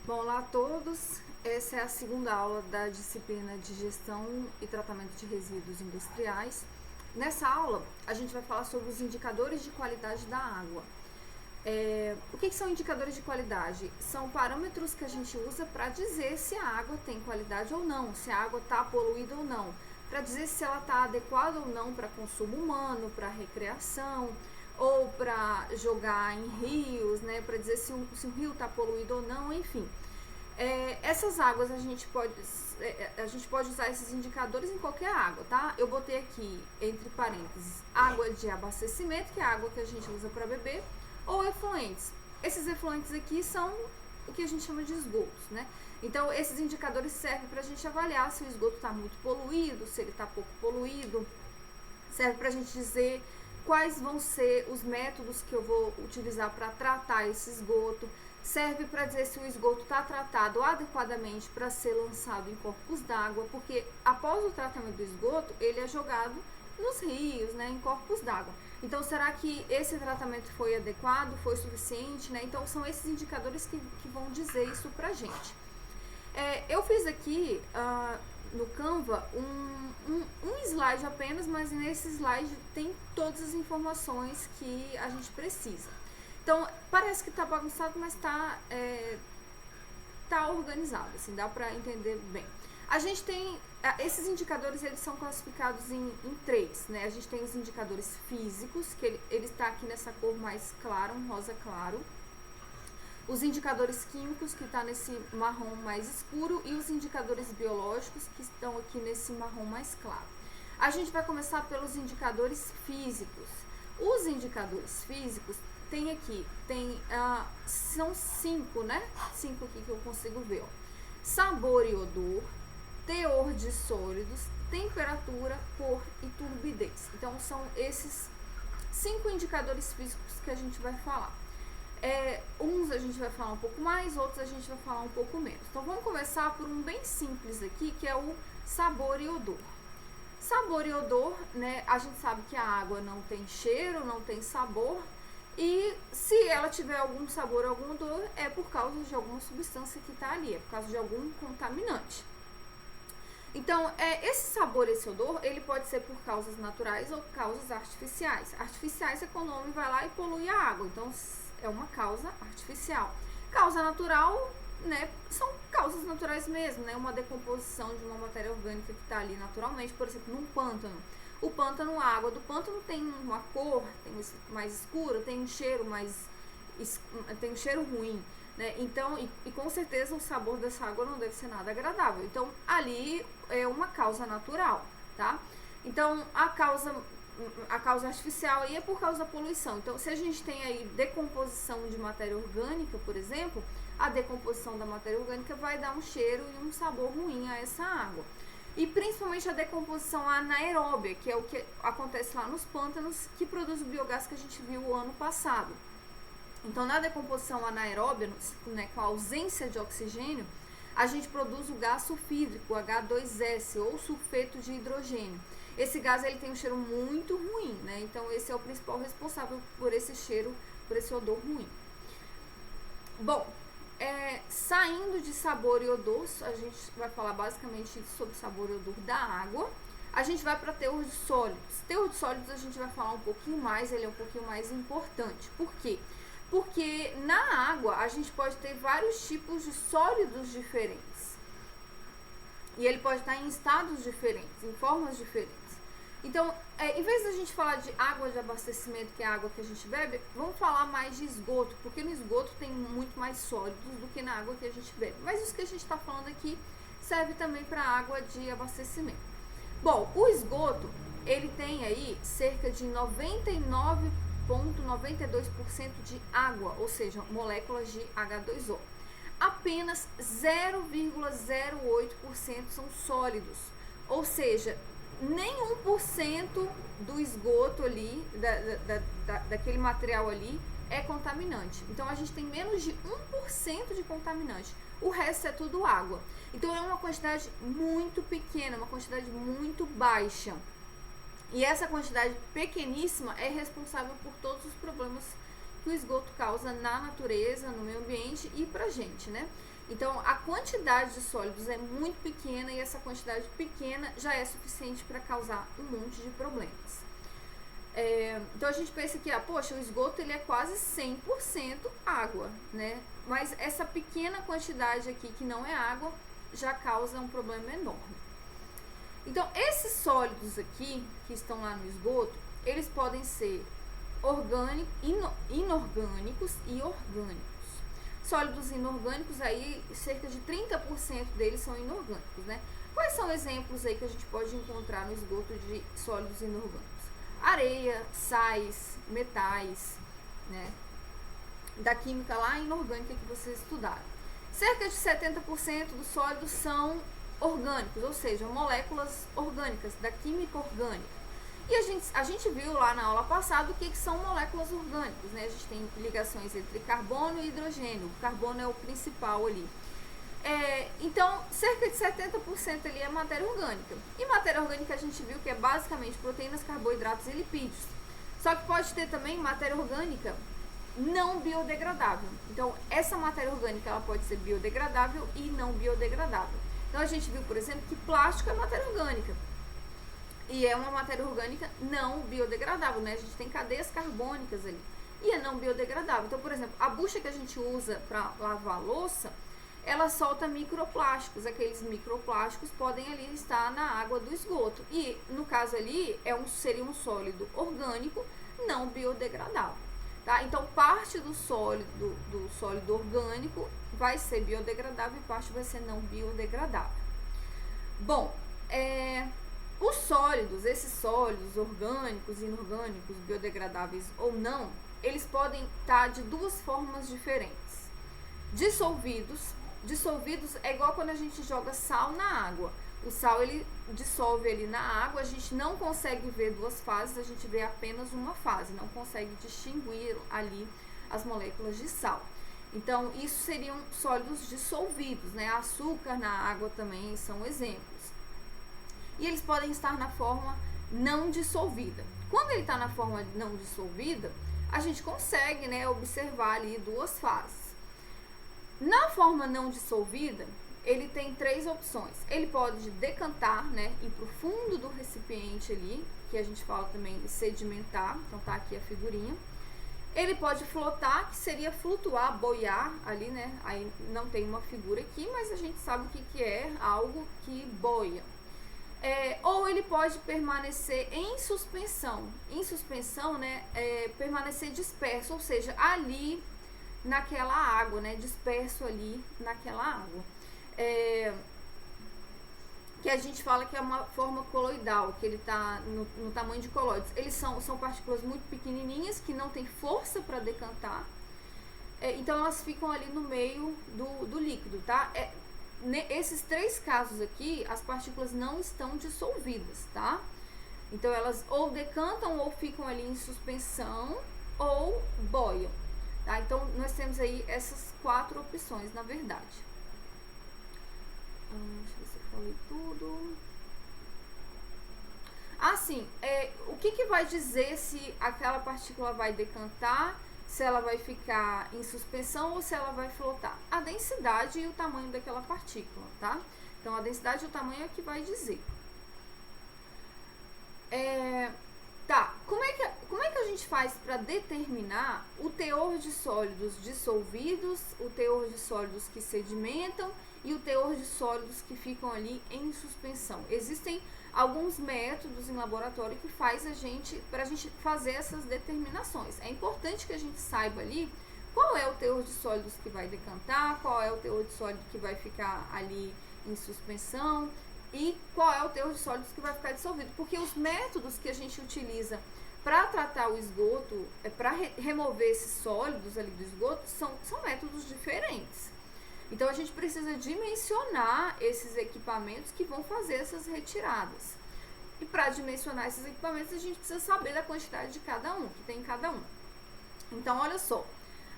Bom, olá a todos. Essa é a segunda aula da disciplina de Gestão e Tratamento de Resíduos Industriais. Nessa aula, a gente vai falar sobre os indicadores de qualidade da água. O que são indicadores de qualidade? São parâmetros que a gente usa para dizer se a água tem qualidade ou não, se a água está poluída ou não, para dizer se ela está adequada ou não para consumo humano, para recreação, ou para jogar em rios, né, para dizer se um rio está poluído ou não, enfim. Essas águas a gente pode usar esses indicadores em qualquer água, tá? Eu botei aqui, entre parênteses, água de abastecimento, que é a água que a gente usa para beber, ou efluentes. Esses efluentes aqui são o que a gente chama de esgotos, né? Então, esses indicadores servem para a gente avaliar se o esgoto está muito poluído, se ele está pouco poluído, serve para a gente dizer quais vão ser os métodos que eu vou utilizar para tratar esse esgoto, serve para dizer se o esgoto está tratado adequadamente para ser lançado em corpos d'água, porque após o tratamento do esgoto, ele é jogado nos rios, né, em corpos d'água. Então, será que esse tratamento foi adequado, foi suficiente, né? Então, são esses indicadores que vão dizer isso pra gente. Eu fiz aqui no Canva um slide apenas, mas nesse slide tem todas as informações que a gente precisa. Então, parece que tá bagunçado, mas tá organizado, assim, dá pra entender bem. A gente tem, esses indicadores, eles são classificados em três, né? A gente tem os indicadores físicos, que ele está aqui nessa cor mais clara, um rosa claro. Os indicadores químicos, que está nesse marrom mais escuro, e os indicadores biológicos, que estão aqui nesse marrom mais claro. A gente vai começar pelos indicadores físicos. Os indicadores físicos tem aqui, são 5, né? 5 aqui que eu consigo ver, ó. Sabor e odor, teor de sólidos, temperatura, cor e turbidez. Então, são esses 5 indicadores físicos que a gente vai falar. Uns a gente vai falar um pouco mais, outros a gente vai falar um pouco menos. Então, vamos começar por um bem simples aqui, que é o sabor e odor. Sabor e odor, né? A gente sabe que a água não tem cheiro, não tem sabor, e se ela tiver algum sabor, algum odor, é por causa de alguma substância que está ali, é por causa de algum contaminante. Então, esse sabor, esse odor, ele pode ser por causas naturais ou causas artificiais. Artificiais é quando o homem vai lá e polui a água, então é uma causa artificial. Causa natural, né, são causas naturais mesmo, né, uma decomposição de uma matéria orgânica que está ali naturalmente, por exemplo, num pântano. O pântano, a água do pântano tem uma cor, tem mais escura, tem um cheiro tem um cheiro ruim, né? Então, e com certeza o sabor dessa água não deve ser nada agradável. Então, ali é uma causa natural, tá? Então, a causa artificial aí é por causa da poluição. Então, se a gente tem aí decomposição de matéria orgânica, por exemplo, a decomposição da matéria orgânica vai dar um cheiro e um sabor ruim a essa água. E principalmente a decomposição anaeróbia, que é o que acontece lá nos pântanos, que produz o biogás que a gente viu o ano passado. Então, na decomposição anaeróbia, né, com a ausência de oxigênio, a gente produz o gás sulfídrico, H2S, ou sulfeto de hidrogênio. Esse gás ele tem um cheiro muito ruim, né? Então, esse é o principal responsável por esse cheiro, por esse odor ruim. Bom, saindo de sabor e odor, a gente vai falar basicamente sobre sabor e odor da água. A gente vai para teor de sólidos. Teor de sólidos a gente vai falar um pouquinho mais, ele é um pouquinho mais importante. Por quê? Porque na água a gente pode ter vários tipos de sólidos diferentes. E ele pode estar em estados diferentes, em formas diferentes. Então, em vez da gente falar de água de abastecimento, que é a água que a gente bebe, vamos falar mais de esgoto, porque no esgoto tem muito mais sólidos do que na água que a gente bebe. Mas isso que a gente está falando aqui serve também para água de abastecimento. Bom, o esgoto, ele tem aí cerca de 99,92% de água, ou seja, moléculas de H2O. Apenas 0,08% são sólidos, ou seja, nem 1% do esgoto ali, daquele material ali, é contaminante. Então, a gente tem menos de 1% de contaminante. O resto é tudo água. Então, é uma quantidade muito pequena, uma quantidade muito baixa. E essa quantidade pequeníssima é responsável por todos os problemas que o esgoto causa na natureza, no meio ambiente e pra gente, né? Então, a quantidade de sólidos é muito pequena e essa quantidade pequena já é suficiente para causar um monte de problemas. Então, a gente pensa que, poxa, o esgoto ele é quase 100% água, né? Mas essa pequena quantidade aqui, que não é água, já causa um problema enorme. Então, esses sólidos aqui, que estão lá no esgoto, eles podem ser inorgânicos e orgânicos. Sólidos inorgânicos, aí cerca de 30% deles são inorgânicos, né? Quais são exemplos aí que a gente pode encontrar no esgoto de sólidos inorgânicos? Areia, sais, metais, né? Da química lá inorgânica que vocês estudaram. Cerca de 70% dos sólidos são orgânicos, ou seja, moléculas orgânicas, da química orgânica. E a gente viu lá na aula passada o que são moléculas orgânicas, né? A gente tem ligações entre carbono e hidrogênio. O carbono é o principal ali. Então, cerca de 70% ali é matéria orgânica. E matéria orgânica a gente viu que é basicamente proteínas, carboidratos e lipídios. Só que pode ter também matéria orgânica não biodegradável. Então, essa matéria orgânica ela pode ser biodegradável e não biodegradável. Então, a gente viu, por exemplo, que plástico é matéria orgânica. E é uma matéria orgânica não biodegradável, né? A gente tem cadeias carbônicas ali. E é não biodegradável. Então, por exemplo, a bucha que a gente usa para lavar a louça, ela solta microplásticos. Aqueles microplásticos podem ali estar na água do esgoto. E, no caso ali, seria um sólido orgânico não biodegradável. Tá? Então, parte do sólido orgânico vai ser biodegradável e parte vai ser não biodegradável. Bom, os sólidos, esses sólidos orgânicos, inorgânicos, biodegradáveis ou não, eles podem estar de duas formas diferentes. Dissolvidos é igual quando a gente joga sal na água. O sal ele dissolve ali na água, a gente não consegue ver duas fases, a gente vê apenas uma fase, não consegue distinguir ali as moléculas de sal. Então, isso seriam sólidos dissolvidos, né? Açúcar na água também são exemplos. E eles podem estar na forma não dissolvida. Quando ele está na forma não dissolvida, a gente consegue, né, observar ali duas fases. Na forma não dissolvida, ele tem três opções. Ele pode decantar, né, ir para o fundo do recipiente ali, que a gente fala também de sedimentar, então tá aqui a figurinha. Ele pode flotar, que seria flutuar, boiar ali, né, aí não tem uma figura aqui, mas a gente sabe o que é algo que boia. Ou ele pode permanecer em suspensão. Em suspensão, né, permanecer disperso, ou seja, ali naquela água, né, disperso ali naquela água. Que a gente fala que é uma forma coloidal, que ele está no tamanho de colóides. Eles são partículas muito pequenininhas, que não tem força para decantar. Então, elas ficam ali no meio do líquido, tá? Esses três casos aqui, as partículas não estão dissolvidas, tá? Então, elas ou decantam ou ficam ali em suspensão ou boiam, tá? Então, nós temos aí essas quatro opções, na verdade. Deixa eu ver se eu falei tudo. Assim, o que vai dizer se aquela partícula vai decantar, se ela vai ficar em suspensão ou se ela vai flotar? A densidade e o tamanho daquela partícula, tá? Então, a densidade e o tamanho é que vai dizer. Tá, como é que a gente faz para determinar o teor de sólidos dissolvidos, o teor de sólidos que sedimentam e o teor de sólidos que ficam ali em suspensão? Existem alguns métodos em laboratório que faz para a gente fazer essas determinações. É importante que a gente saiba ali qual é o teor de sólidos que vai decantar, qual é o teor de sólido que vai ficar ali em suspensão e qual é o teor de sólidos que vai ficar dissolvido. Porque os métodos que a gente utiliza para tratar o esgoto, para remover esses sólidos ali do esgoto, são métodos diferentes. Então, a gente precisa dimensionar esses equipamentos que vão fazer essas retiradas. E para dimensionar esses equipamentos, a gente precisa saber da quantidade de cada um, que tem em cada um. Então, olha só.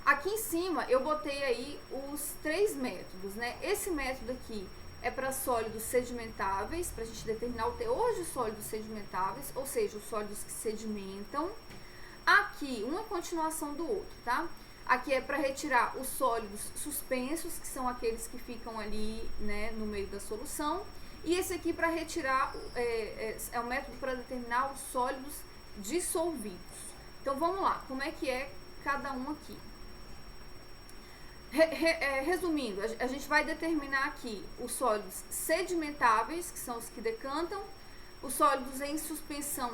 Aqui em cima, eu botei aí os três métodos, né? Esse método aqui é para sólidos sedimentáveis, para a gente determinar o teor de sólidos sedimentáveis, ou seja, os sólidos que sedimentam. Aqui, uma continuação do outro, tá? Aqui é para retirar os sólidos suspensos, que são aqueles que ficam ali, né, no meio da solução. E esse aqui para retirar, é um método para determinar os sólidos dissolvidos. Então vamos lá, como é que é cada um aqui? Resumindo, a gente vai determinar aqui os sólidos sedimentáveis, que são os que decantam, os sólidos em suspensão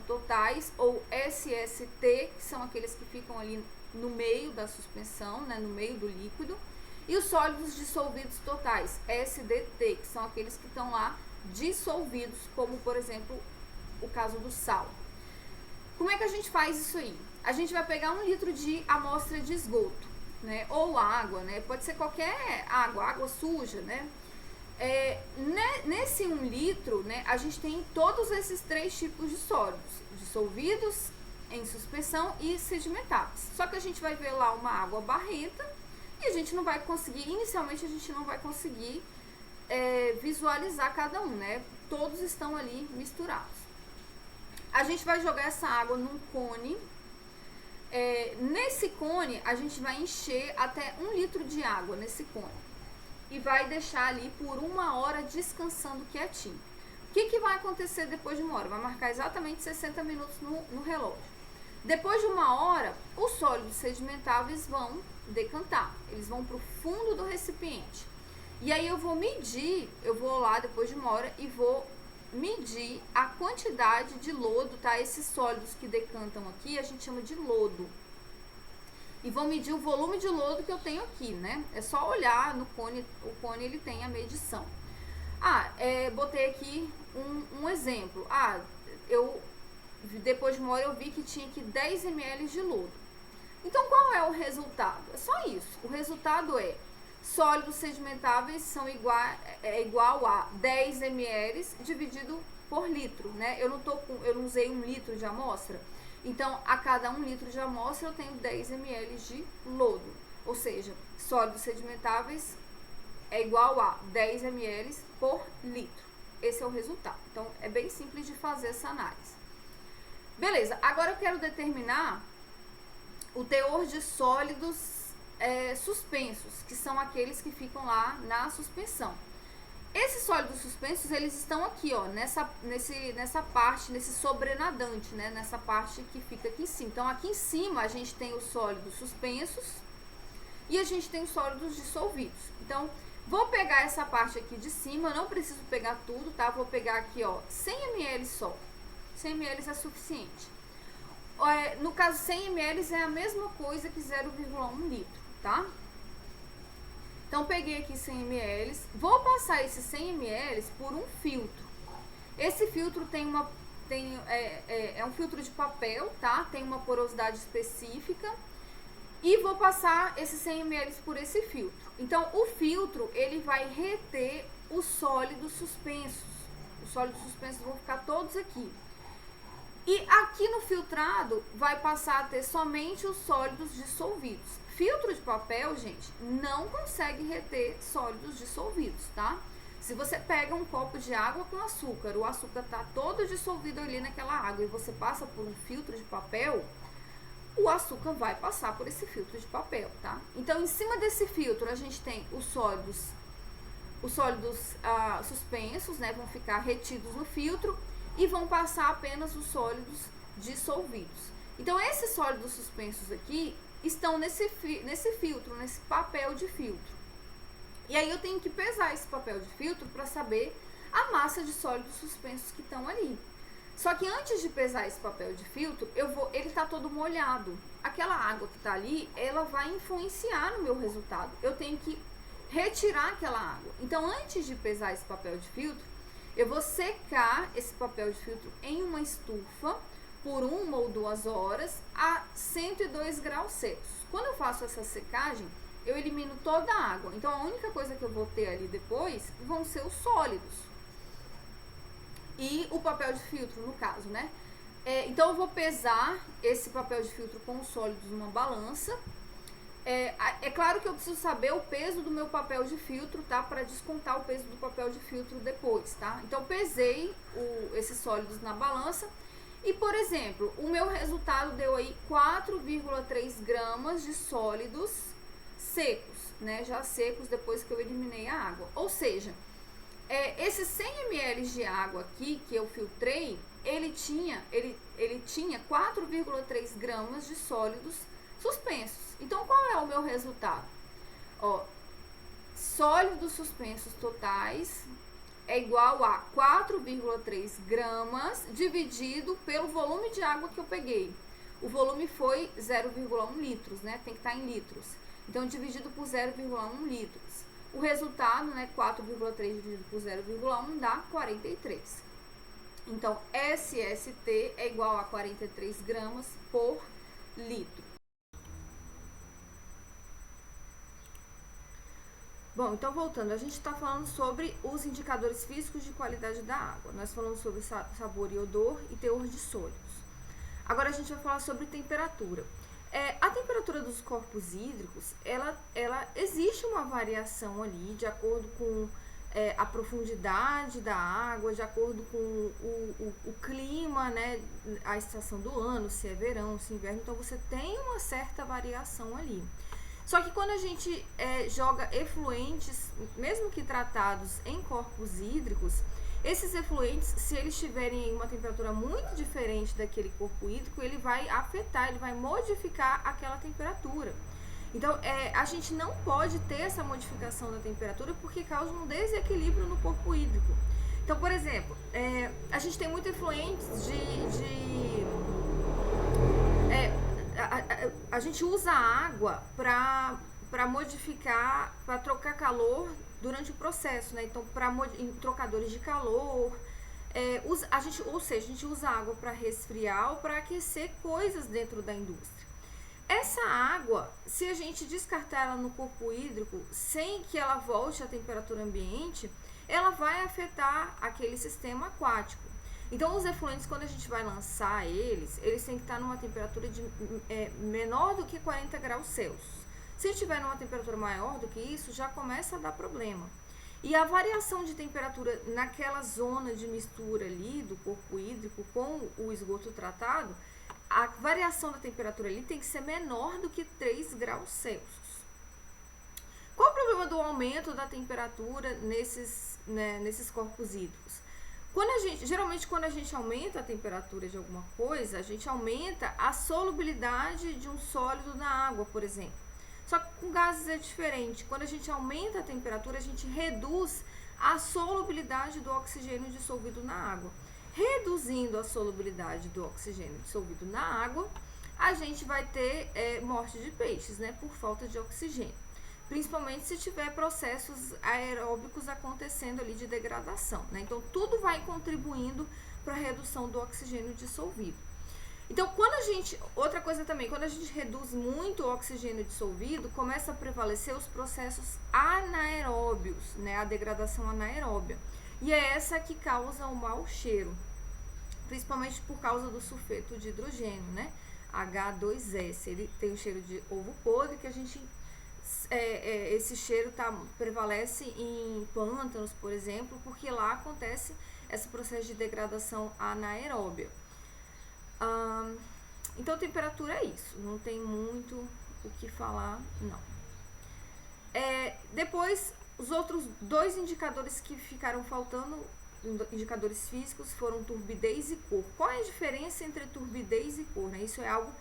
totais, ou SST, que são aqueles que ficam ali no meio da suspensão, né, no meio do líquido, e os sólidos dissolvidos totais, SDT, que são aqueles que estão lá dissolvidos, como por exemplo o caso do sal. Como é que a gente faz isso aí? A gente vai pegar 1 litro de amostra de esgoto, né, ou água, né, pode ser qualquer água suja, né. Nesse 1 litro, né, a gente tem todos esses 3 tipos de sólidos, dissolvidos, em suspensão e sedimentáveis. Só que a gente vai ver lá uma água barrenta e a gente não vai conseguir, inicialmente a gente não vai conseguir visualizar cada um, né? Todos estão ali misturados. A gente vai jogar essa água num cone. Nesse cone, a gente vai encher até 1 litro de água nesse cone. E vai deixar ali por 1 hora descansando quietinho. O que vai acontecer depois de 1 hora? Vai marcar exatamente 60 minutos no relógio. Depois de 1 hora, os sólidos sedimentáveis vão decantar. Eles vão para o fundo do recipiente. E aí eu vou medir, eu vou lá depois de 1 hora e vou medir a quantidade de lodo, tá? Esses sólidos que decantam aqui, a gente chama de lodo. E vou medir o volume de lodo que eu tenho aqui, né? É só olhar no cone, o cone ele tem a medição. Botei aqui um exemplo. Depois de 1 hora eu vi que tinha aqui 10 ml de lodo. Então qual é o resultado? É só isso. O resultado é sólidos sedimentáveis são igual a 10 ml dividido por litro, né? Eu não usei 1 litro de amostra. Então, a cada 1 litro de amostra eu tenho 10 ml de lodo. Ou seja, sólidos sedimentáveis é igual a 10 ml por litro. Esse é o resultado. Então, é bem simples de fazer essa análise. Beleza, agora eu quero determinar o teor de sólidos suspensos, que são aqueles que ficam lá na suspensão. Esses sólidos suspensos, eles estão aqui, ó, nessa parte, nesse sobrenadante, né, nessa parte que fica aqui em cima. Então, aqui em cima a gente tem os sólidos suspensos e a gente tem os sólidos dissolvidos. Então, vou pegar essa parte aqui de cima, não preciso pegar tudo, tá? Vou pegar aqui, ó, 100 ml só. 100 ml é suficiente. No caso, 100 ml é a mesma coisa que 0,1 litro, tá? Então, peguei aqui 100 ml, vou passar esses 100 ml por um filtro. Esse filtro é um filtro de papel, tá? Tem uma porosidade específica. E vou passar esses 100 ml por esse filtro. Então, o filtro, ele vai reter os sólidos suspensos. Os sólidos suspensos vão ficar todos aqui. E aqui no filtrado, vai passar a ter somente os sólidos dissolvidos. Filtro de papel, gente, não consegue reter sólidos dissolvidos, tá? Se você pega um copo de água com açúcar, o açúcar tá todo dissolvido ali naquela água e você passa por um filtro de papel, o açúcar vai passar por esse filtro de papel, tá? Então, em cima desse filtro, a gente tem os sólidos suspensos, né? Vão ficar retidos no filtro e vão passar apenas os sólidos dissolvidos. Então, esses sólidos suspensos aqui estão nesse filtro, nesse papel de filtro. E aí eu tenho que pesar esse papel de filtro para saber a massa de sólidos suspensos que estão ali. Só que antes de pesar esse papel de filtro, ele está todo molhado. Aquela água que está ali, ela vai influenciar no meu resultado. Eu tenho que retirar aquela água. Então, antes de pesar esse papel de filtro, eu vou secar esse papel de filtro em uma estufa por 1 ou 2 horas a 102 graus Celsius. Quando eu faço essa secagem, eu elimino toda a água. Então, a única coisa que eu vou ter ali depois vão ser os sólidos. E o papel de filtro, no caso, né? Então, eu vou pesar esse papel de filtro com os sólidos numa balança. É claro que eu preciso saber o peso do meu papel de filtro, tá? Para descontar o peso do papel de filtro depois, tá? Então, pesei esses sólidos na balança E, por exemplo, o meu resultado deu aí 4,3 gramas de sólidos secos, né? Já secos depois que eu eliminei a água. Ou seja, esses 100 ml de água aqui que eu filtrei, ele tinha 4,3 gramas de sólidos suspensos. Então, qual é o meu resultado? Ó, sólidos suspensos totais é igual a 4,3 gramas dividido pelo volume de água que eu peguei. O volume foi 0,1 litros, né? Tem que estar em litros. Então, dividido por 0,1 litros. O resultado, né, 4,3 dividido por 0,1 dá 43. Então, SST é igual a 43 gramas por litro. Bom, então voltando, a gente está falando sobre os indicadores físicos de qualidade da água. Nós falamos sobre sabor e odor e teor de sólidos. Agora a gente vai falar sobre temperatura. A temperatura dos corpos hídricos, ela existe uma variação ali de acordo com a profundidade da água, de acordo com o clima, né, a estação do ano, se é verão, se é inverno, então você tem uma certa variação ali. Só que quando a gente joga efluentes, mesmo que tratados em corpos hídricos, esses efluentes, se eles estiverem em uma temperatura muito diferente daquele corpo hídrico, ele vai afetar, ele vai modificar aquela temperatura. Então, a gente não pode ter essa modificação da temperatura porque causa um desequilíbrio no corpo hídrico. Então, por exemplo, a gente tem muito efluentes a gente usa a água para modificar, para trocar calor durante o processo, né? Então, em trocadores de calor, a gente usa água para resfriar ou para aquecer coisas dentro da indústria. Essa água, se a gente descartar ela no corpo hídrico sem que ela volte à temperatura ambiente, ela vai afetar aquele sistema aquático. Então, os efluentes, quando a gente vai lançar eles têm que estar numa temperatura menor do que 40 graus Celsius. Se estiver numa temperatura maior do que isso, já começa a dar problema. E a variação de temperatura naquela zona de mistura ali do corpo hídrico com o esgoto tratado, a variação da temperatura ali tem que ser menor do que 3 graus Celsius. Qual o problema do aumento da temperatura nesses corpos hídricos? Geralmente quando a gente aumenta a temperatura de alguma coisa, a gente aumenta a solubilidade de um sólido na água, por exemplo. Só que com gases é diferente. Quando a gente aumenta a temperatura, a gente reduz a solubilidade do oxigênio dissolvido na água. Reduzindo a solubilidade do oxigênio dissolvido na água, a gente vai ter morte de peixes, né, por falta de oxigênio. Principalmente se tiver processos aeróbicos acontecendo ali de degradação, né? Então, tudo vai contribuindo para a redução do oxigênio dissolvido. Então, outra coisa também, quando a gente reduz muito o oxigênio dissolvido, começa a prevalecer os processos anaeróbios, né? A degradação anaeróbia. E é essa que causa o mau cheiro, principalmente por causa do sulfeto de hidrogênio, né? H2S, ele tem o cheiro de ovo podre que a gente... esse cheiro prevalece em pântanos, por exemplo, porque lá acontece esse processo de degradação anaeróbia. Então, temperatura é isso, não tem muito o que falar, não. Depois, os outros dois indicadores que ficaram faltando, indicadores físicos, foram turbidez e cor. Qual é a diferença entre turbidez e cor, né? Isso é algo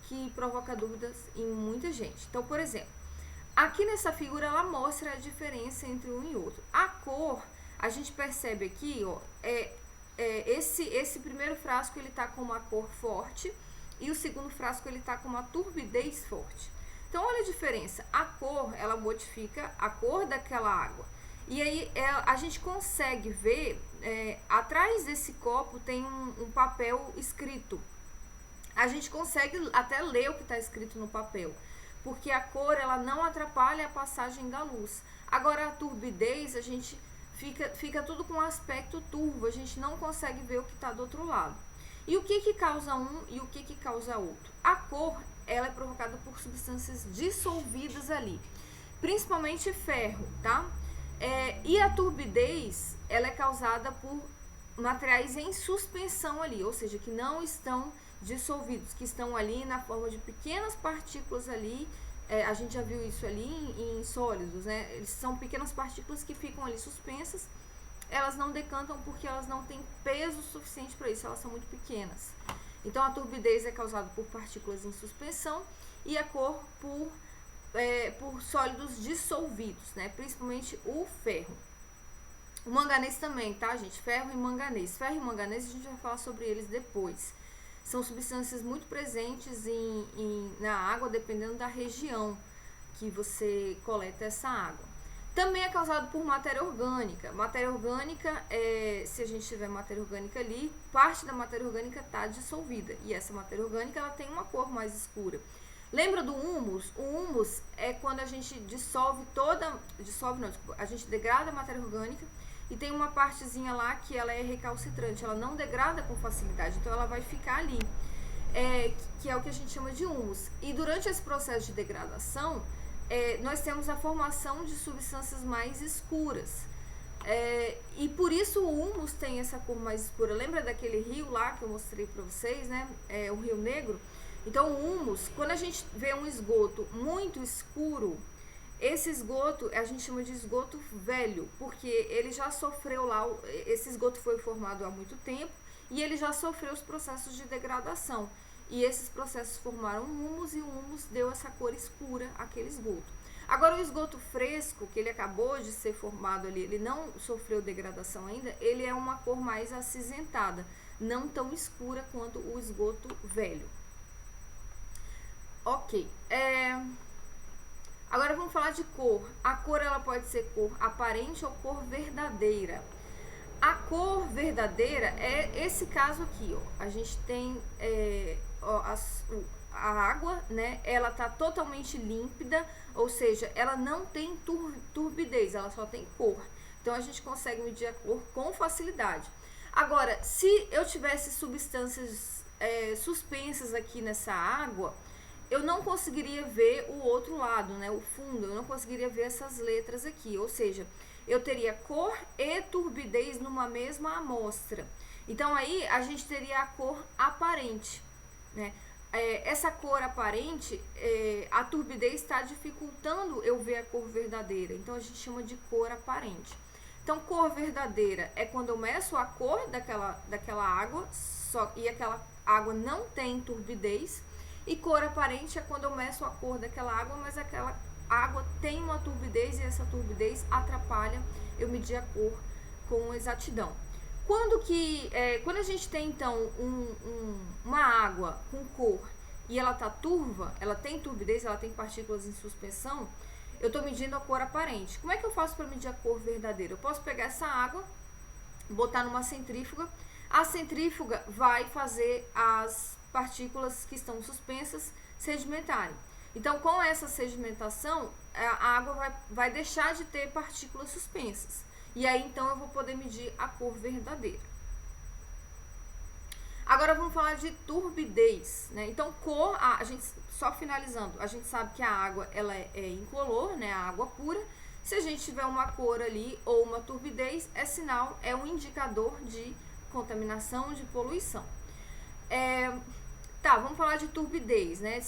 que provoca dúvidas em muita gente. Então, por exemplo, aqui nessa figura ela mostra a diferença entre um e outro. A cor, a gente percebe aqui, ó, esse primeiro frasco ele tá com uma cor forte e o segundo frasco ele tá com uma turbidez forte. Então, olha a diferença. A cor, ela modifica a cor daquela água. E aí a gente consegue ver, atrás desse copo tem um papel escrito. A gente consegue até ler o que está escrito no papel, porque a cor ela não atrapalha a passagem da luz. Agora a turbidez, a gente fica tudo com aspecto turvo, a gente não consegue ver o que está do outro lado. E o que causa um e o que causa outro? A cor, ela é provocada por substâncias dissolvidas ali, principalmente ferro, tá? E a turbidez, ela é causada por materiais em suspensão ali, ou seja, que não estão dissolvidos, que estão ali na forma de pequenas partículas ali. A gente já viu isso ali em sólidos, né? Eles são pequenas partículas que ficam ali suspensas. Elas não decantam porque elas não têm peso suficiente para isso, elas são muito pequenas. Então a turbidez é causada por partículas em suspensão e a cor por sólidos dissolvidos, né? Principalmente o ferro. O manganês também, tá, gente? Ferro e manganês. Ferro e manganês a gente vai falar sobre eles depois. São substâncias muito presentes na água, dependendo da região que você coleta essa água. Também é causado por matéria orgânica. Matéria orgânica, se a gente tiver matéria orgânica ali, parte da matéria orgânica está dissolvida. E essa matéria orgânica ela tem uma cor mais escura. Lembra do húmus? O húmus é quando a gente a gente degrada a matéria orgânica. E tem uma partezinha lá que ela é recalcitrante, ela não degrada com facilidade, então ela vai ficar ali, que é o que a gente chama de húmus. E durante esse processo de degradação, nós temos a formação de substâncias mais escuras. E por isso o húmus tem essa cor mais escura. Lembra daquele rio lá que eu mostrei para vocês, né? O Rio Negro? Então o húmus, quando a gente vê um esgoto muito escuro, esse esgoto a gente chama de esgoto velho, porque ele já sofreu lá, esse esgoto foi formado há muito tempo e ele já sofreu os processos de degradação. E esses processos formaram húmus e o húmus deu essa cor escura àquele esgoto. Agora o esgoto fresco, que ele acabou de ser formado ali, ele não sofreu degradação ainda, ele é uma cor mais acinzentada, não tão escura quanto o esgoto velho. Ok. Agora vamos falar de cor. A cor ela pode ser cor aparente ou cor verdadeira. A cor verdadeira é esse caso aqui, ó. A gente tem a água, né? Ela tá totalmente límpida, ou seja, ela não tem turbidez, ela só tem cor. Então a gente consegue medir a cor com facilidade. Agora, se eu tivesse substâncias suspensas aqui nessa água, eu não conseguiria ver o outro lado, né, o fundo, eu não conseguiria ver essas letras aqui, ou seja, eu teria cor e turbidez numa mesma amostra. Então aí a gente teria a cor aparente, né? Essa cor aparente, a turbidez está dificultando eu ver a cor verdadeira, então a gente chama de cor aparente. Então cor verdadeira é quando eu meço a cor daquela água, e aquela água não tem turbidez. E cor aparente é quando eu meço a cor daquela água, mas aquela água tem uma turbidez e essa turbidez atrapalha eu medir a cor com exatidão. Quando a gente tem então uma água com cor e ela está turva, ela tem turbidez, ela tem partículas em suspensão, eu estou medindo a cor aparente. Como é que eu faço para medir a cor verdadeira? Eu posso pegar essa água, botar numa centrífuga, a centrífuga vai fazer as partículas que estão suspensas sedimentarem. Então, com essa sedimentação, a água vai deixar de ter partículas suspensas. E aí, então, eu vou poder medir a cor verdadeira. Agora, vamos falar de turbidez, né? Então, cor, a gente, só finalizando, a gente sabe que a água ela é incolor, né? A água pura. Se a gente tiver uma cor ali ou uma turbidez, é um indicador de contaminação, de poluição. Vamos falar de turbidez, né?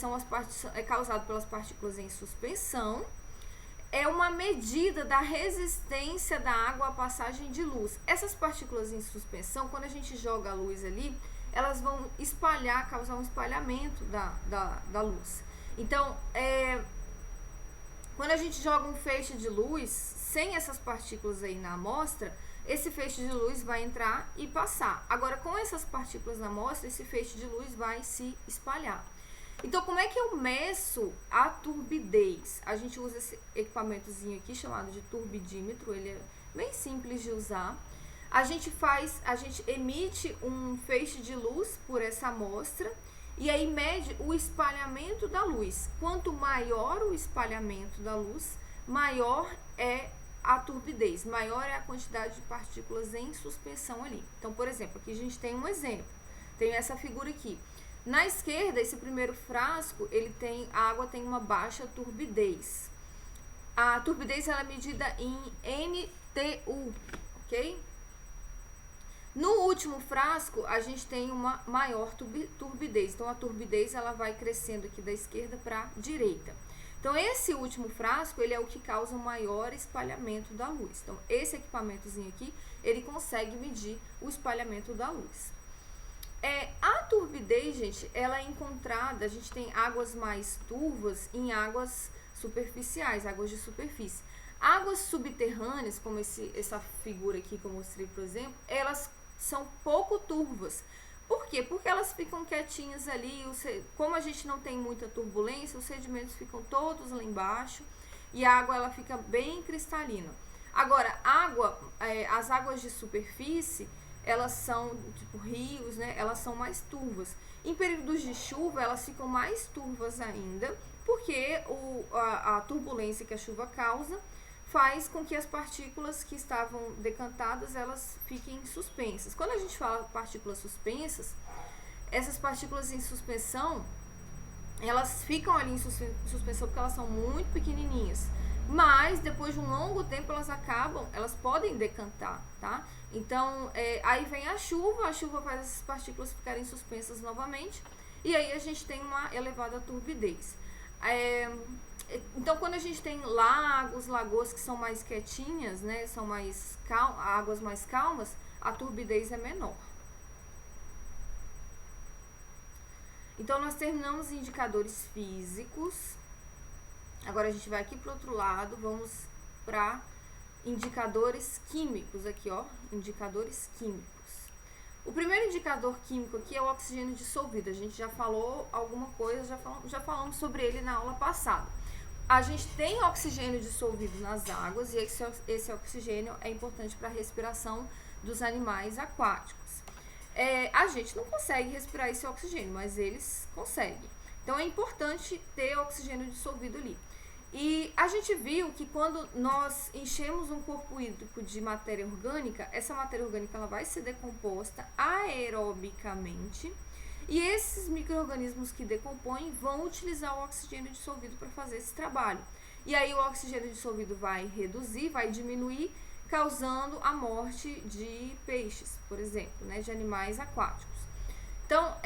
É causado pelas partículas em suspensão. É uma medida da resistência da água à passagem de luz. Essas partículas em suspensão, quando a gente joga a luz ali, elas vão causar um espalhamento da luz. Então, quando a gente joga um feixe de luz, sem essas partículas aí na amostra, esse feixe de luz vai entrar e passar. Agora, com essas partículas na amostra, esse feixe de luz vai se espalhar. Então, como é que eu meço a turbidez? A gente usa esse equipamentozinho aqui chamado de turbidímetro, ele é bem simples de usar. A gente emite um feixe de luz por essa amostra e aí mede o espalhamento da luz. Quanto maior o espalhamento da luz, maior é a turbidez, maior é a quantidade de partículas em suspensão ali. Então, por exemplo, aqui a gente tem um exemplo. Tem essa figura aqui. Na esquerda, esse primeiro frasco, a água tem uma baixa turbidez. A turbidez ela é medida em NTU, ok? No último frasco, a gente tem uma maior turbidez. Então, a turbidez ela vai crescendo aqui da esquerda para a direita. Então, esse último frasco, ele é o que causa o maior espalhamento da luz. Então, esse equipamentozinho aqui, ele consegue medir o espalhamento da luz. A turbidez, gente, ela é encontrada, a gente tem águas mais turvas em águas superficiais, águas de superfície. Águas subterrâneas, como essa figura aqui que eu mostrei, por exemplo, elas são pouco turvas. Por quê? Porque elas ficam quietinhas ali, como a gente não tem muita turbulência, os sedimentos ficam todos lá embaixo e a água ela fica bem cristalina. Agora, as águas de superfície, elas são, tipo rios, né? Elas são mais turvas. Em períodos de chuva, elas ficam mais turvas ainda, porque a turbulência que a chuva causa faz com que as partículas que estavam decantadas, elas fiquem suspensas. Quando a gente fala partículas suspensas, essas partículas em suspensão, elas ficam ali em suspensão porque elas são muito pequenininhas. Mas depois de um longo tempo elas podem decantar, tá? Então, aí vem a chuva faz essas partículas ficarem suspensas novamente, e aí a gente tem uma elevada turbidez. Então, quando a gente tem lagoas que são mais quietinhas, né, são mais águas mais calmas, a turbidez é menor. Então, nós terminamos indicadores físicos. Agora a gente vai aqui para o outro lado, vamos para indicadores químicos aqui, ó, indicadores químicos. O primeiro indicador químico aqui é o oxigênio dissolvido. A gente já falou alguma coisa, já falamos sobre ele na aula passada. A gente tem oxigênio dissolvido nas águas e esse oxigênio é importante para a respiração dos animais aquáticos. A gente não consegue respirar esse oxigênio, mas eles conseguem. Então é importante ter oxigênio dissolvido ali. E a gente viu que quando nós enchemos um corpo hídrico de matéria orgânica, essa matéria orgânica ela vai ser decomposta aerobicamente, e esses micro-organismos que decompõem vão utilizar o oxigênio dissolvido para fazer esse trabalho. E aí o oxigênio dissolvido vai reduzir, vai diminuir, causando a morte de peixes, por exemplo, né, de animais aquáticos. Então,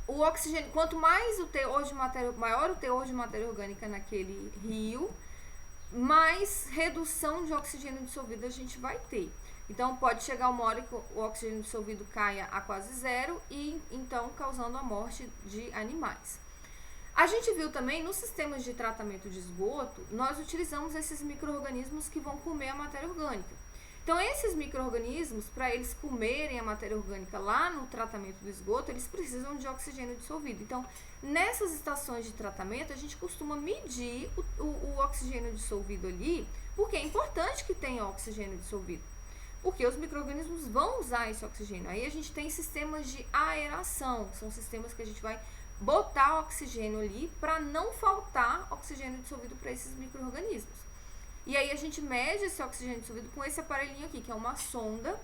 o oxigênio, quanto mais maior o teor de matéria orgânica naquele rio, mais redução de oxigênio dissolvido a gente vai ter. Então, pode chegar uma hora que o oxigênio dissolvido caia a quase zero e, então, causando a morte de animais. A gente viu também, nos sistemas de tratamento de esgoto, nós utilizamos esses micro-organismos que vão comer a matéria orgânica. Então, esses micro-organismos, para eles comerem a matéria orgânica lá no tratamento do esgoto, eles precisam de oxigênio dissolvido. Então, nessas estações de tratamento, a gente costuma medir o oxigênio dissolvido ali, porque é importante que tenha oxigênio dissolvido. Porque os micro-organismos vão usar esse oxigênio. Aí a gente tem sistemas de aeração, são sistemas que a gente vai botar oxigênio ali para não faltar oxigênio dissolvido para esses micro-organismos. E aí a gente mede esse oxigênio dissolvido com esse aparelhinho aqui, que é uma sonda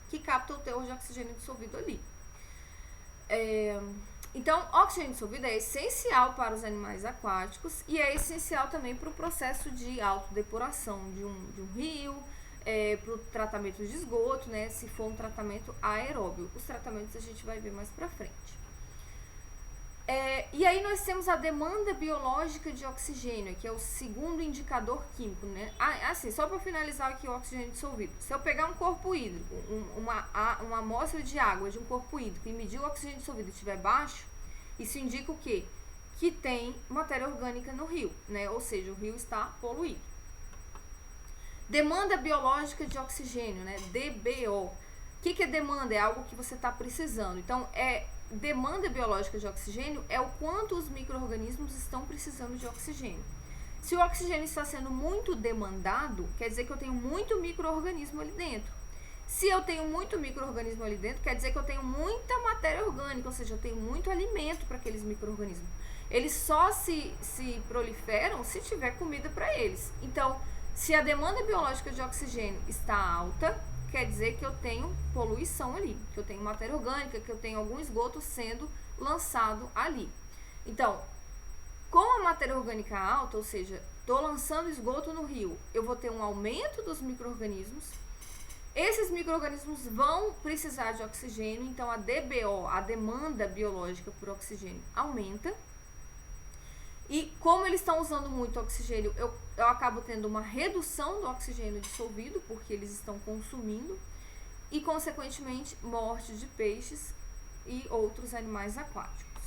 que capta o teor de oxigênio dissolvido ali. Então, oxigênio dissolvido é essencial para os animais aquáticos e é essencial também para o processo de autodepuração de um rio, para o tratamento de esgoto, né, se for um tratamento aeróbio. Os tratamentos a gente vai ver mais para frente. E aí nós temos a demanda biológica de oxigênio, que é o segundo indicador químico, né? Assim, só para finalizar aqui o oxigênio dissolvido. Se eu pegar um corpo hídrico, uma amostra de água de um corpo hídrico e medir o oxigênio dissolvido e estiver baixo, isso indica o quê? Que tem matéria orgânica no rio, né? Ou seja, o rio está poluído. Demanda biológica de oxigênio, né? DBO. O que é demanda? É algo que você está precisando. Então, demanda biológica de oxigênio é o quanto os micro-organismos estão precisando de oxigênio. Se o oxigênio está sendo muito demandado, quer dizer que eu tenho muito micro-organismo ali dentro. Se eu tenho muito micro-organismo ali dentro, quer dizer que eu tenho muita matéria orgânica, ou seja, eu tenho muito alimento para aqueles micro-organismos. Eles só se proliferam se tiver comida para eles. Então, se a demanda biológica de oxigênio está alta, quer dizer que eu tenho poluição ali, que eu tenho matéria orgânica, que eu tenho algum esgoto sendo lançado ali. Então, com a matéria orgânica alta, ou seja, estou lançando esgoto no rio, eu vou ter um aumento dos micro-organismos Esses micro-organismos vão precisar de oxigênio, então a DBO, a demanda biológica por oxigênio, aumenta. E como eles estão usando muito oxigênio, eu acabo tendo uma redução do oxigênio dissolvido, porque eles estão consumindo, e consequentemente morte de peixes e outros animais aquáticos.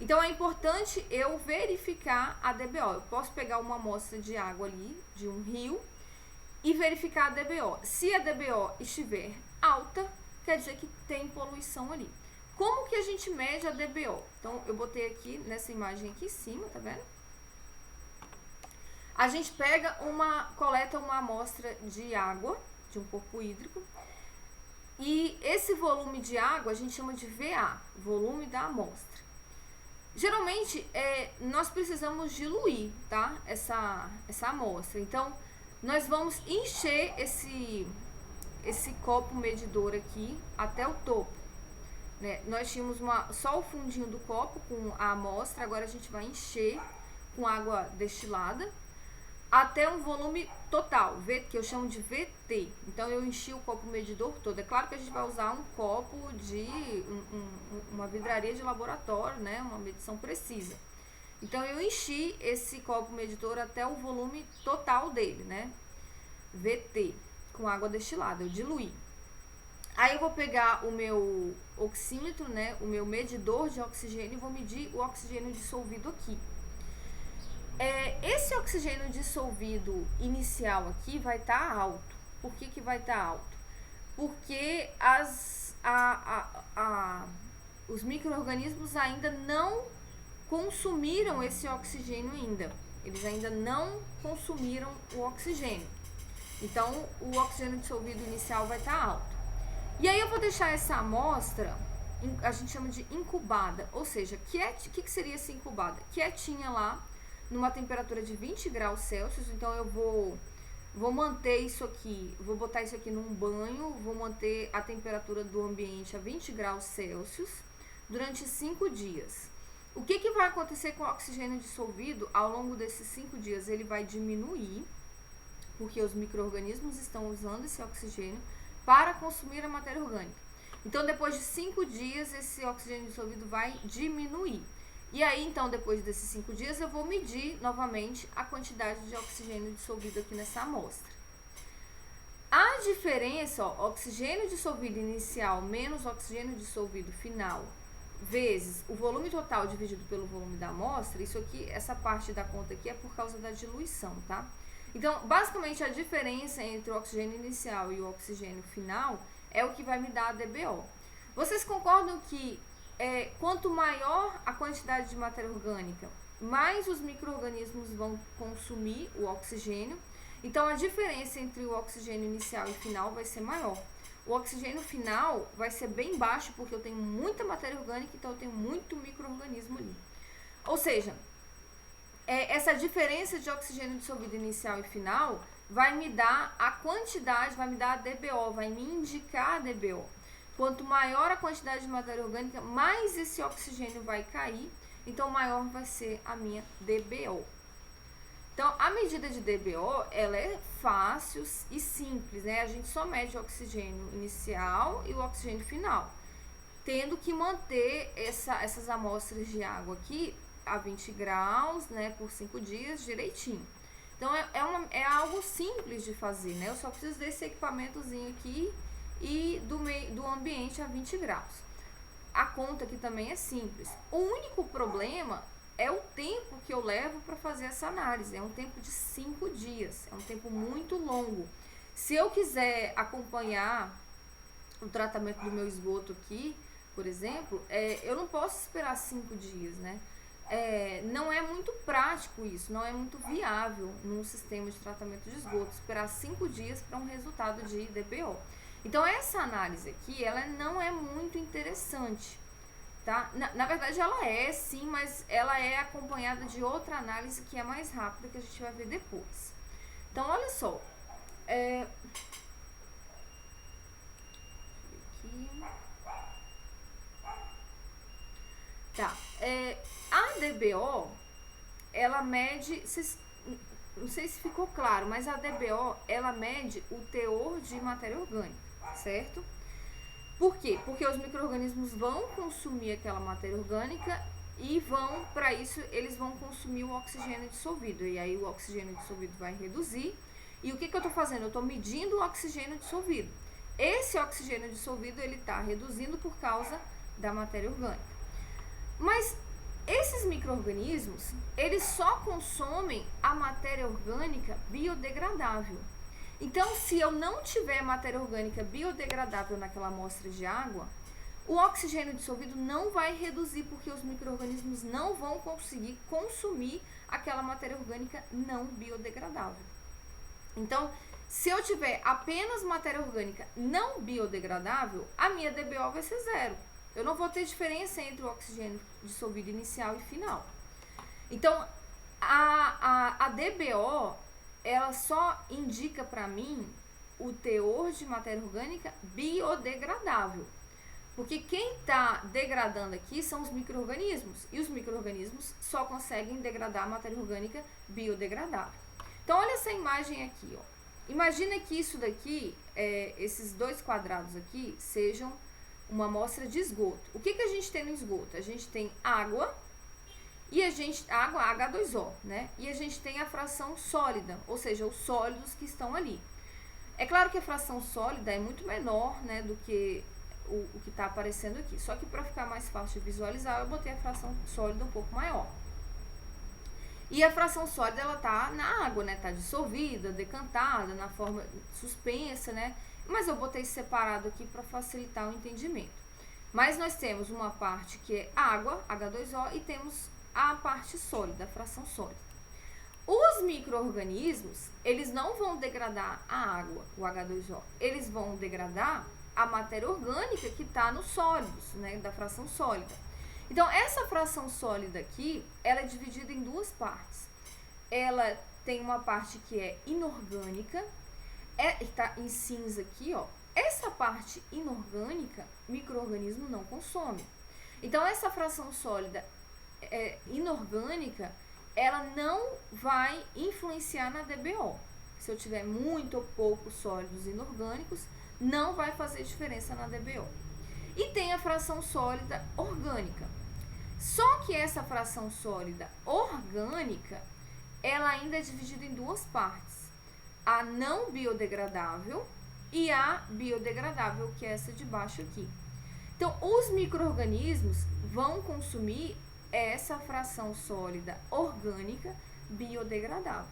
Então é importante eu verificar a DBO. Eu posso pegar uma amostra de água ali, de um rio, e verificar a DBO. Se a DBO estiver alta, quer dizer que tem poluição ali. Como que a gente mede a DBO? Então, eu botei aqui, nessa imagem aqui em cima, tá vendo? A gente coleta uma amostra de água, de um corpo hídrico, e esse volume de água a gente chama de VA, volume da amostra. Geralmente, nós precisamos diluir, tá? Essa amostra. Então, nós vamos encher esse copo medidor aqui até o topo. Né? Nós tínhamos só o fundinho do copo com a amostra, agora a gente vai encher com água destilada até um volume total, que eu chamo de VT. Então eu enchi o copo medidor todo. É claro que a gente vai usar um copo de uma vidraria de laboratório, né? Uma medição precisa. Então eu enchi esse copo medidor até o volume total dele, né? VT, com água destilada, eu diluí. Aí eu vou pegar o meu oxímetro, né, o meu medidor de oxigênio, e vou medir o oxigênio dissolvido aqui. Esse oxigênio dissolvido inicial aqui vai estar alto. Por que vai estar alto? Porque os micro-organismos ainda não consumiram esse oxigênio ainda. Eles ainda não consumiram o oxigênio. Então, o oxigênio dissolvido inicial vai estar alto. E aí eu vou deixar essa amostra, a gente chama de incubada, ou seja, o que seria essa incubada? Quietinha lá, numa temperatura de 20 graus Celsius, então eu vou manter isso aqui, vou botar isso aqui num banho, vou manter a temperatura do ambiente a 20 graus Celsius durante 5 dias. O que vai acontecer com o oxigênio dissolvido ao longo desses 5 dias? Ele vai diminuir, porque os micro-organismos estão usando esse oxigênio para consumir a matéria orgânica. Então, depois de 5 dias, esse oxigênio dissolvido vai diminuir. E aí, então, depois desses 5 dias, eu vou medir novamente a quantidade de oxigênio dissolvido aqui nessa amostra. A diferença, oxigênio dissolvido inicial menos oxigênio dissolvido final, vezes o volume total dividido pelo volume da amostra, isso aqui, essa parte da conta aqui é por causa da diluição, tá? Então, basicamente, a diferença entre o oxigênio inicial e o oxigênio final é o que vai me dar a DBO. Vocês concordam que quanto maior a quantidade de matéria orgânica, mais os micro-organismos vão consumir o oxigênio? Então, a diferença entre o oxigênio inicial e final vai ser maior. O oxigênio final vai ser bem baixo, porque eu tenho muita matéria orgânica, então eu tenho muito micro-organismo ali. Ou seja, essa diferença de oxigênio dissolvido inicial e final vai me dar a quantidade, vai me dar a DBO, vai me indicar a DBO. Quanto maior a quantidade de matéria orgânica, mais esse oxigênio vai cair, então maior vai ser a minha DBO. Então, a medida de DBO, ela é fácil e simples, né? A gente só mede o oxigênio inicial e o oxigênio final, tendo que manter essas amostras de água aqui a 20 graus, né, por 5 dias direitinho. Então, é algo simples de fazer, né? Eu só preciso desse equipamentozinho aqui e do ambiente a 20 graus. A conta aqui também é simples. O único problema é o tempo que eu levo para fazer essa análise. É um tempo de 5 dias. É um tempo muito longo. Se eu quiser acompanhar o tratamento do meu esgoto aqui, por exemplo, eu não posso esperar 5 dias, né? Não é muito prático isso, não é muito viável num sistema de tratamento de esgoto esperar 5 dias para um resultado de DBO. Então, essa análise aqui, ela não é muito interessante, tá? Na verdade, ela é sim, mas ela é acompanhada de outra análise que é mais rápida, que a gente vai ver depois. Então, olha só. Aqui. Tá. A DBO, ela mede... não sei se ficou claro, mas a DBO, ela mede o teor de matéria orgânica, certo? Por quê? Porque os micro-organismos vão consumir aquela matéria orgânica e para isso, eles vão consumir o oxigênio dissolvido. E aí o oxigênio dissolvido vai reduzir. E o que eu estou fazendo? Eu estou medindo o oxigênio dissolvido. Esse oxigênio dissolvido, ele está reduzindo por causa da matéria orgânica. Mas esses micro-organismos, eles só consomem a matéria orgânica biodegradável. Então, se eu não tiver matéria orgânica biodegradável naquela amostra de água, o oxigênio dissolvido não vai reduzir, porque os micro-organismos não vão conseguir consumir aquela matéria orgânica não biodegradável. Então, se eu tiver apenas matéria orgânica não biodegradável, a minha DBO vai ser zero. Eu não vou ter diferença entre o oxigênio dissolvido inicial e final. Então, a DBO, ela só indica para mim o teor de matéria orgânica biodegradável. Porque quem está degradando aqui são os micro-organismos. E os micro-organismos só conseguem degradar a matéria orgânica biodegradável. Então, olha essa imagem aqui, ó. Imagina que isso daqui, esses dois quadrados aqui, sejam uma amostra de esgoto. O que a gente tem no esgoto? A gente tem água, água H2O, né? E a gente tem a fração sólida, ou seja, os sólidos que estão ali. É claro que a fração sólida é muito menor, né, do que o que está aparecendo aqui. Só que para ficar mais fácil de visualizar, eu botei a fração sólida um pouco maior. E a fração sólida, ela tá na água, né? Tá dissolvida, decantada, na forma suspensa, né? Mas eu botei separado aqui para facilitar o entendimento. Mas nós temos uma parte que é água, H2O, e temos a parte sólida, a fração sólida. Os micro-organismos, eles não vão degradar a água, o H2O. Eles vão degradar a matéria orgânica que está nos sólidos, né? Da fração sólida. Então, essa fração sólida aqui, ela é dividida em duas partes. Ela tem uma parte que é inorgânica, está em cinza aqui, ó. Essa parte inorgânica, micro-organismo não consome. Então, essa fração sólida inorgânica, ela não vai influenciar na DBO. Se eu tiver muito ou pouco sólidos inorgânicos, não vai fazer diferença na DBO. E tem a fração sólida orgânica. Só que essa fração sólida orgânica, ela ainda é dividida em duas partes. A não biodegradável e a biodegradável, que é essa de baixo aqui. Então, os micro-organismos vão consumir essa fração sólida orgânica biodegradável.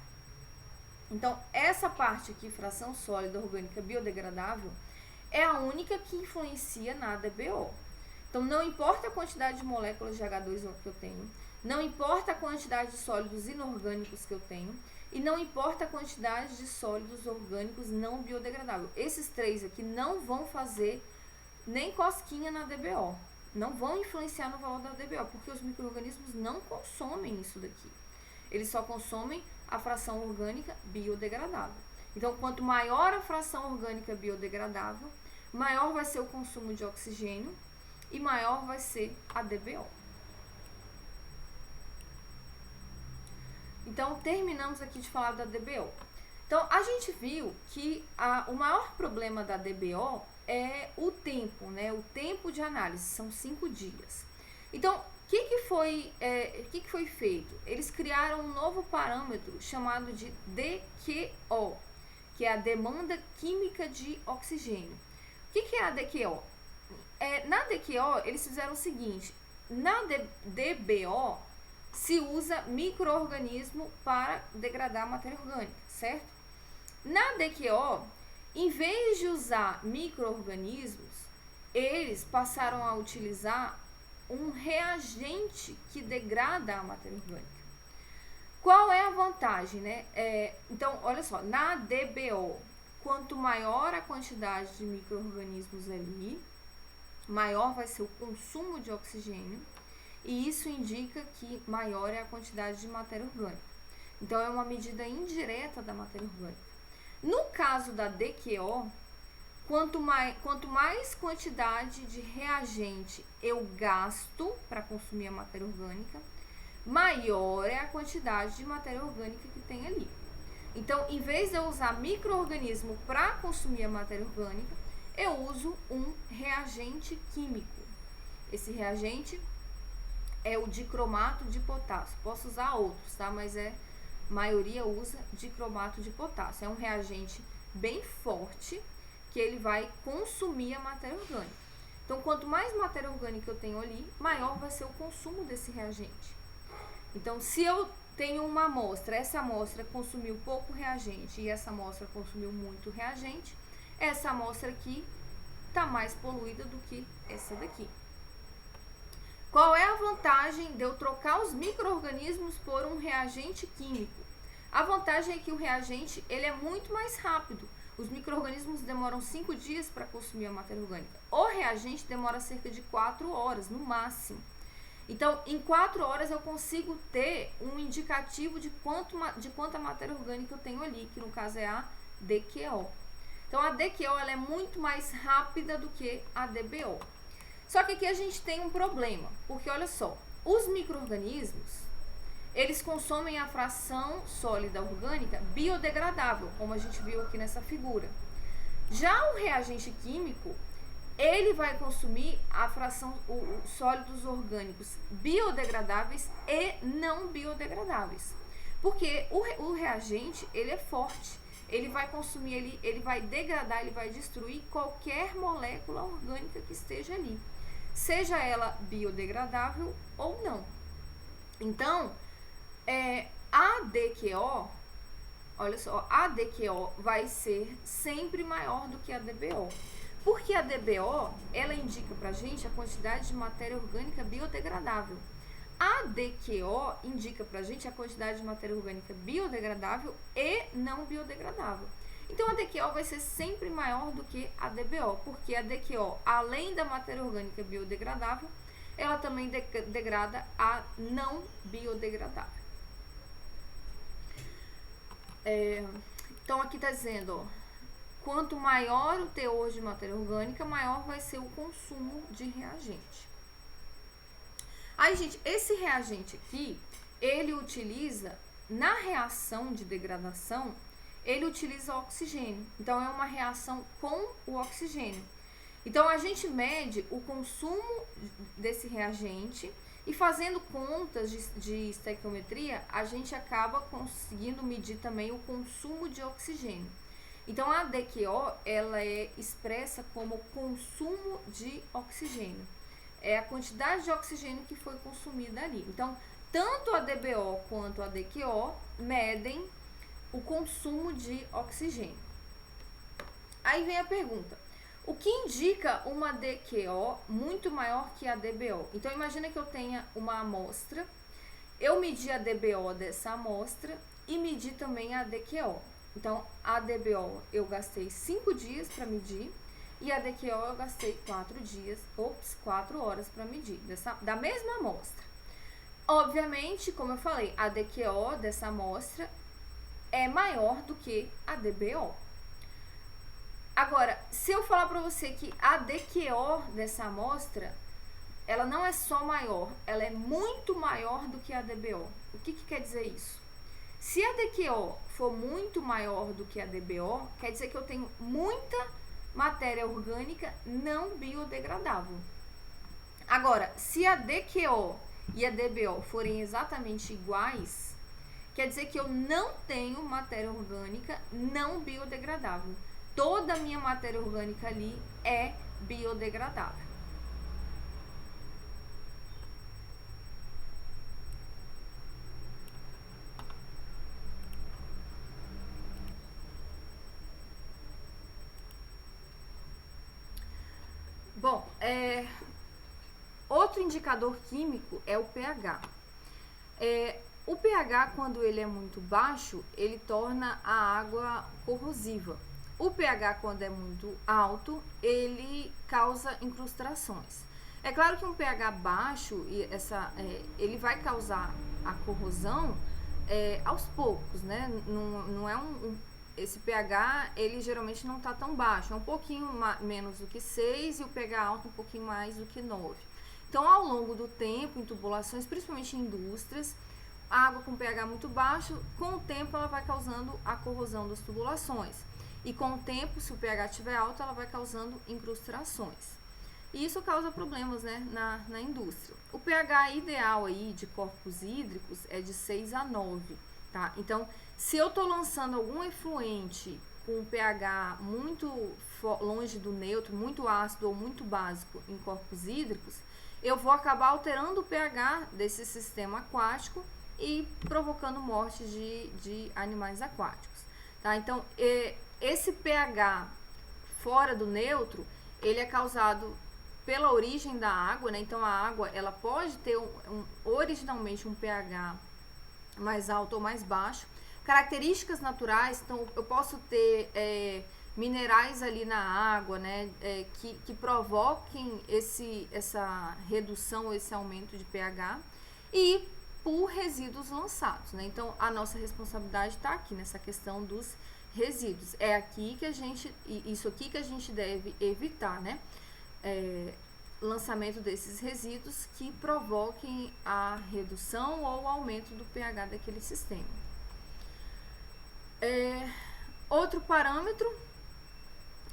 Então, essa parte aqui, fração sólida orgânica biodegradável, é a única que influencia na DBO. Então, não importa a quantidade de moléculas de H2O que eu tenho, não importa a quantidade de sólidos inorgânicos que eu tenho, e não importa a quantidade de sólidos orgânicos não biodegradáveis. Esses três aqui não vão fazer nem cosquinha na DBO, não vão influenciar no valor da DBO, porque os micro-organismos não consomem isso daqui. Eles só consomem a fração orgânica biodegradável. Então, quanto maior a fração orgânica biodegradável, maior vai ser o consumo de oxigênio e maior vai ser a DBO. Então, terminamos aqui de falar da DBO. Então, a gente viu que o maior problema da DBO é o tempo, né? O tempo de análise, são 5 dias. Então, o que foi feito? Eles criaram um novo parâmetro chamado de DQO, que é a demanda química de oxigênio. O que é a DQO? Na DQO, eles fizeram o seguinte: na DBO, se usa micro-organismo para degradar a matéria orgânica, certo? Na DQO, em vez de usar micro-organismos, eles passaram a utilizar um reagente que degrada a matéria orgânica. Qual é a vantagem, né? Então, olha só, na DBO, quanto maior a quantidade de micro-organismos ali, maior vai ser o consumo de oxigênio, e isso indica que maior é a quantidade de matéria orgânica. Então, é uma medida indireta da matéria orgânica. No caso da DQO, quanto mais quantidade de reagente eu gasto para consumir a matéria orgânica, maior é a quantidade de matéria orgânica que tem ali. Então, em vez de eu usar micro-organismo para consumir a matéria orgânica, eu uso um reagente químico. Esse reagente é o dicromato de potássio. Posso usar outros, tá? Mas a maioria usa dicromato de potássio. É um reagente bem forte que ele vai consumir a matéria orgânica. Então, quanto mais matéria orgânica eu tenho ali, maior vai ser o consumo desse reagente. Então, se eu tenho uma amostra, essa amostra consumiu pouco reagente e essa amostra consumiu muito reagente, essa amostra aqui está mais poluída do que essa daqui. Qual é a vantagem de eu trocar os micro-organismos por um reagente químico? A vantagem é que o reagente ele é muito mais rápido. Os micro-organismos demoram 5 dias para consumir a matéria orgânica. O reagente demora cerca de 4 horas, no máximo. Então, em 4 horas eu consigo ter um indicativo de quanta matéria orgânica eu tenho ali, que no caso é a DQO. Então, a DQO ela é muito mais rápida do que a DBO. Só que aqui a gente tem um problema, porque olha só, os micro-organismos, eles consomem a fração sólida orgânica biodegradável, como a gente viu aqui nessa figura. Já o reagente químico, ele vai consumir a fração, os sólidos orgânicos biodegradáveis e não biodegradáveis. Porque o reagente, ele é forte. Ele vai consumir, ele vai degradar, ele vai destruir qualquer molécula orgânica que esteja ali. Seja ela biodegradável ou não. Então, a DQO, olha só, a DQO vai ser sempre maior do que a DBO. Porque a DBO, ela indica pra gente a quantidade de matéria orgânica biodegradável. A DQO indica pra gente a quantidade de matéria orgânica biodegradável e não biodegradável. Então, a DQO vai ser sempre maior do que a DBO, porque a DQO, além da matéria orgânica biodegradável, ela também degrada a não biodegradável. Então, aqui está dizendo, ó, quanto maior o teor de matéria orgânica, maior vai ser o consumo de reagente. Aí, gente, esse reagente aqui, ele utiliza, na reação de degradação, ele utiliza oxigênio. Então, é uma reação com o oxigênio. Então, a gente mede o consumo desse reagente e fazendo contas de estequiometria, a gente acaba conseguindo medir também o consumo de oxigênio. Então, a DQO, ela é expressa como consumo de oxigênio. É a quantidade de oxigênio que foi consumida ali. Então, tanto a DBO quanto a DQO medem o consumo de oxigênio. Aí vem a pergunta, o que indica uma DQO muito maior que a DBO? Então, imagina que eu tenha uma amostra, eu medi a DBO dessa amostra e medi também a DQO. Então, a DBO eu gastei 5 dias para medir e a DQO eu gastei 4 horas para medir da mesma amostra. Obviamente, como eu falei, a DQO dessa amostra é maior do que a DBO. Agora, se eu falar para você que a DQO dessa amostra, ela não é só maior, ela é muito maior do que a DBO. O que quer dizer isso? Se a DQO for muito maior do que a DBO, quer dizer que eu tenho muita matéria orgânica não biodegradável. Agora, se a DQO e a DBO forem exatamente iguais, quer dizer que eu não tenho matéria orgânica não biodegradável. Toda a minha matéria orgânica ali é biodegradável. Bom, outro indicador químico é o pH. O pH, quando ele é muito baixo, ele torna a água corrosiva. O pH, quando é muito alto, ele causa incrustações. É claro que um pH baixo, ele vai causar a corrosão aos poucos, né? Não é esse pH, ele geralmente não está tão baixo, é um pouquinho menos do que 6 e o pH alto um pouquinho mais do que 9. Então, ao longo do tempo, em tubulações, principalmente em indústrias, água com pH muito baixo, com o tempo ela vai causando a corrosão das tubulações. E com o tempo, se o pH estiver alto, ela vai causando incrustações. E isso causa problemas, né, na indústria. O pH ideal aí de corpos hídricos é de 6 a 9, tá? Então, se eu estou lançando algum efluente com um pH muito longe do neutro, muito ácido ou muito básico em corpos hídricos, eu vou acabar alterando o pH desse sistema aquático e provocando morte de animais aquáticos, tá? Então, esse pH fora do neutro, ele é causado pela origem da água, né? Então, a água, ela pode ter originalmente um pH mais alto ou mais baixo. Características naturais, então, eu posso ter minerais ali na água, né? Que provoquem essa redução, esse aumento de pH. E por resíduos lançados, né? Então, a nossa responsabilidade está aqui nessa questão dos resíduos. É aqui que isso aqui que a gente deve evitar, né? Lançamento desses resíduos que provoquem a redução ou aumento do pH daquele sistema. Outro parâmetro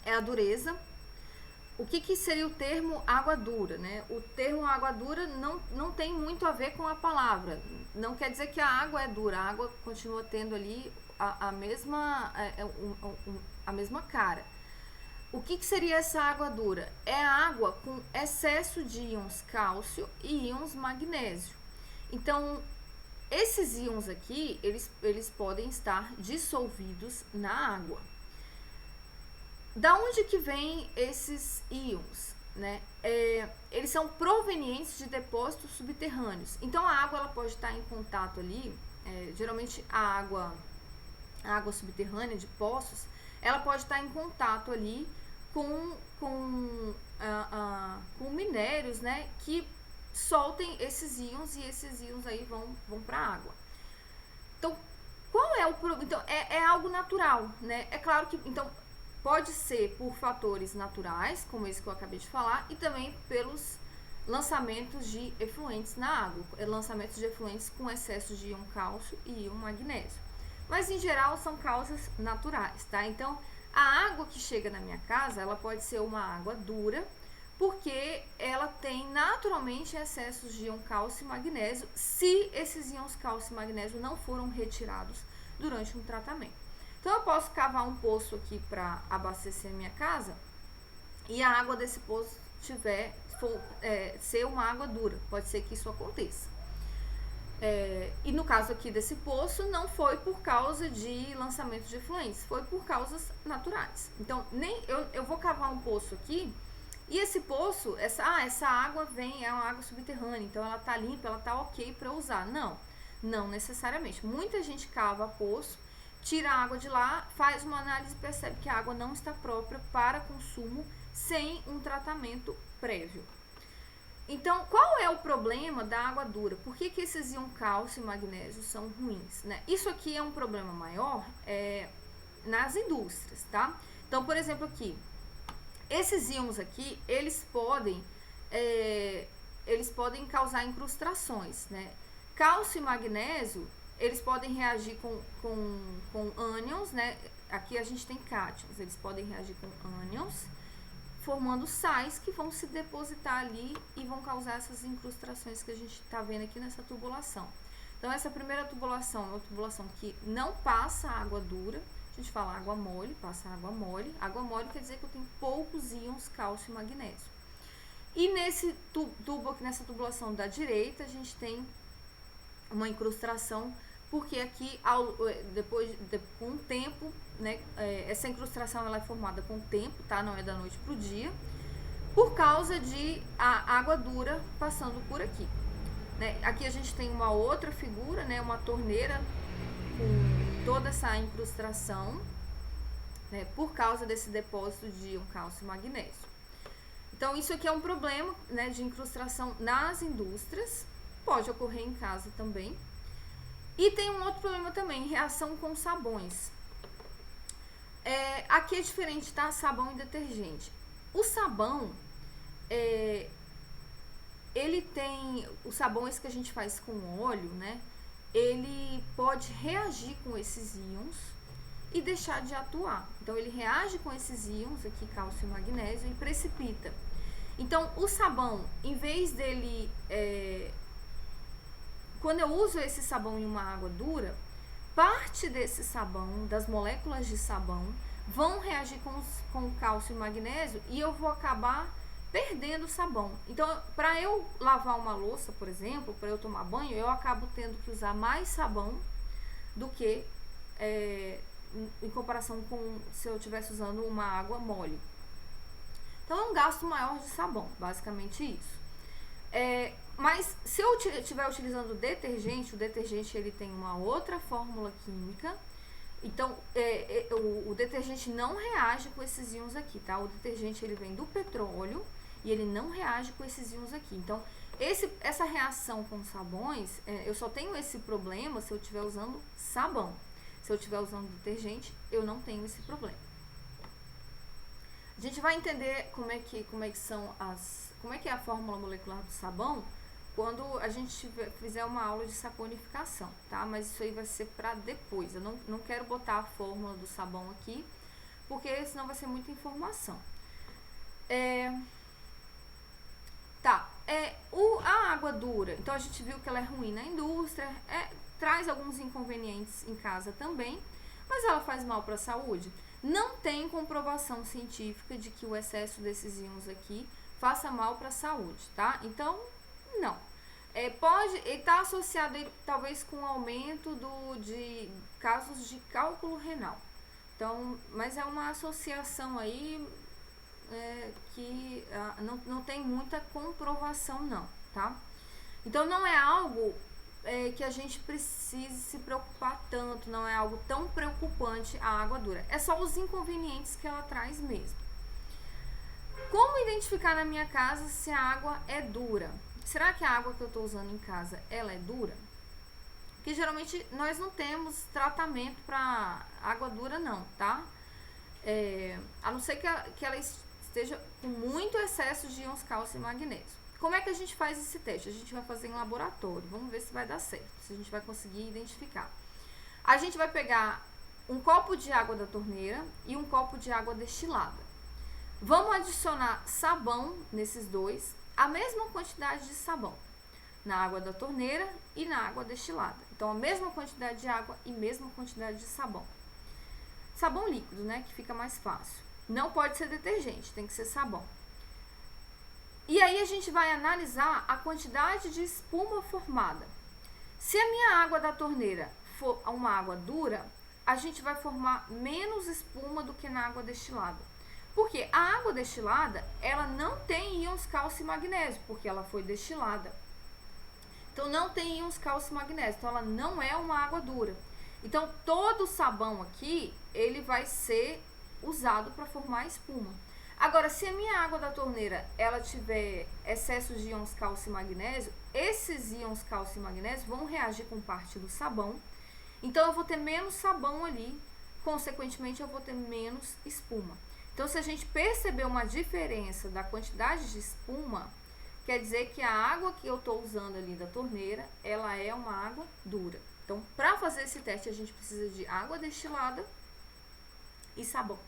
é a dureza. O que seria o termo água dura, né? O termo água dura não tem muito a ver com a palavra. Não quer dizer que a água é dura. A água continua tendo ali a mesma cara. O que seria essa água dura? É a água com excesso de íons cálcio e íons magnésio. Então, esses íons aqui, eles podem estar dissolvidos na água. Da onde que vem esses íons, né? Eles são provenientes de depósitos subterrâneos. Então, a água ela pode estar em contato ali, geralmente a água subterrânea de poços, ela pode estar em contato ali com minérios, né, que soltem esses íons e esses íons aí vão para a água. Então, qual é o problema? Então, é algo natural, né? É claro que, então, pode ser por fatores naturais, como esse que eu acabei de falar, e também pelos lançamentos de efluentes na água, lançamentos de efluentes com excesso de íon cálcio e íon magnésio. Mas, em geral, são causas naturais, tá? Então, a água que chega na minha casa, ela pode ser uma água dura, porque ela tem naturalmente excessos de íon cálcio e magnésio, se esses íons cálcio e magnésio não foram retirados durante um tratamento. Então, eu posso cavar um poço aqui para abastecer a minha casa e a água desse poço ser uma água dura. Pode ser que isso aconteça. E no caso aqui desse poço, não foi por causa de lançamento de efluentes, foi por causas naturais. Então, eu vou cavar um poço aqui, e esse poço, essa água é uma água subterrânea, então ela tá limpa, ela tá ok para usar. Não necessariamente. Muita gente cava poço, tira a água de lá, faz uma análise e percebe que a água não está própria para consumo sem um tratamento prévio. Então, qual é o problema da água dura? Por que esses íons cálcio e magnésio são ruins, né? Isso aqui é um problema maior nas indústrias, tá? Então, por exemplo, aqui, esses íons aqui, eles podem causar incrustações, né? Cálcio e magnésio, eles podem reagir com ânions, né? Aqui a gente tem cátions, eles podem reagir com ânions, formando sais que vão se depositar ali e vão causar essas incrustações que a gente está vendo aqui nessa tubulação. Então, essa primeira tubulação é uma tubulação que não passa água dura. A gente fala água mole, passa água mole. Água mole quer dizer que eu tenho poucos íons cálcio e magnésio. E nesse tubo aqui, nessa tubulação da direita, a gente tem uma incrustação, porque aqui, com o tempo, né, essa incrustação ela é formada com o tempo, tá? Não é da noite pro dia, por causa de a água dura passando por aqui, né? Aqui a gente tem uma outra figura, né, uma torneira com toda essa incrustação, né, por causa desse depósito de íon cálcio e magnésio. Então, isso aqui é um problema, né, de incrustação nas indústrias, pode ocorrer em casa também. E tem um outro problema também, reação com sabões. Aqui é diferente, tá? Sabão e detergente. O sabão, ele tem os sabões que a gente faz com óleo, né? ele pode reagir com esses íons e deixar de atuar. Então ele reage com esses íons aqui, cálcio e magnésio, e precipita. Então o sabão, em vez dele, quando eu uso esse sabão em uma água dura, parte desse sabão, das moléculas de sabão, vão reagir com o cálcio e magnésio e eu vou acabar perdendo o sabão. Então, para eu lavar uma louça, por exemplo, para eu tomar banho, eu acabo tendo que usar mais sabão do que em comparação com se eu estivesse usando uma água mole. Então, é um gasto maior de sabão, basicamente isso. Mas se eu estiver utilizando detergente, o detergente ele tem uma outra fórmula química. Então, o detergente não reage com esses íons aqui, tá? O detergente ele vem do petróleo e ele não reage com esses íons aqui. Então, essa reação com sabões, eu só tenho esse problema se eu estiver usando sabão. Se eu estiver usando detergente, eu não tenho esse problema. A gente vai entender como é que é a fórmula molecular do sabão quando a gente fizer uma aula de saponificação, tá? Mas isso aí vai ser para depois. Eu não quero botar a fórmula do sabão aqui, porque senão vai ser muita informação. A água dura, então a gente viu que ela é ruim na indústria, traz alguns inconvenientes em casa também, mas ela faz mal para a saúde? Não tem comprovação científica de que o excesso desses íons aqui faça mal para a saúde, tá? Então, não. Pode estar associado aí, talvez com o aumento de casos de cálculo renal. Então, mas é uma associação aí que não tem muita comprovação não, tá? Então não é algo que a gente precise se preocupar tanto, não é algo tão preocupante a água dura. É só os inconvenientes que ela traz mesmo. Como identificar na minha casa se a água é dura? Será que a água que eu estou usando em casa, ela é dura? Porque geralmente nós não temos tratamento para água dura não, tá? A não ser que ela esteja com muito excesso de íons cálcio e magnésio. Como é que a gente faz esse teste? A gente vai fazer em laboratório, vamos ver se vai dar certo, se a gente vai conseguir identificar. A gente vai pegar um copo de água da torneira e um copo de água destilada. Vamos adicionar sabão nesses dois, a mesma quantidade de sabão, na água da torneira e na água destilada. Então, a mesma quantidade de água e mesma quantidade de sabão. Sabão líquido, né, que fica mais fácil. Não pode ser detergente, tem que ser sabão. E aí a gente vai analisar a quantidade de espuma formada. Se a minha água da torneira for uma água dura, a gente vai formar menos espuma do que na água destilada. Porque a água destilada, ela não tem íons cálcio e magnésio, porque ela foi destilada. Então não tem íons cálcio e magnésio, então ela não é uma água dura. Então todo o sabão aqui, ele vai ser usado para formar espuma. Agora, se a minha água da torneira ela tiver excesso de íons cálcio e magnésio, esses íons cálcio e magnésio vão reagir com parte do sabão. Então, eu vou ter menos sabão ali, consequentemente, eu vou ter menos espuma. Então, se a gente perceber uma diferença da quantidade de espuma, quer dizer que a água que eu estou usando ali da torneira, ela é uma água dura. Então, para fazer esse teste, a gente precisa de água destilada e sabão.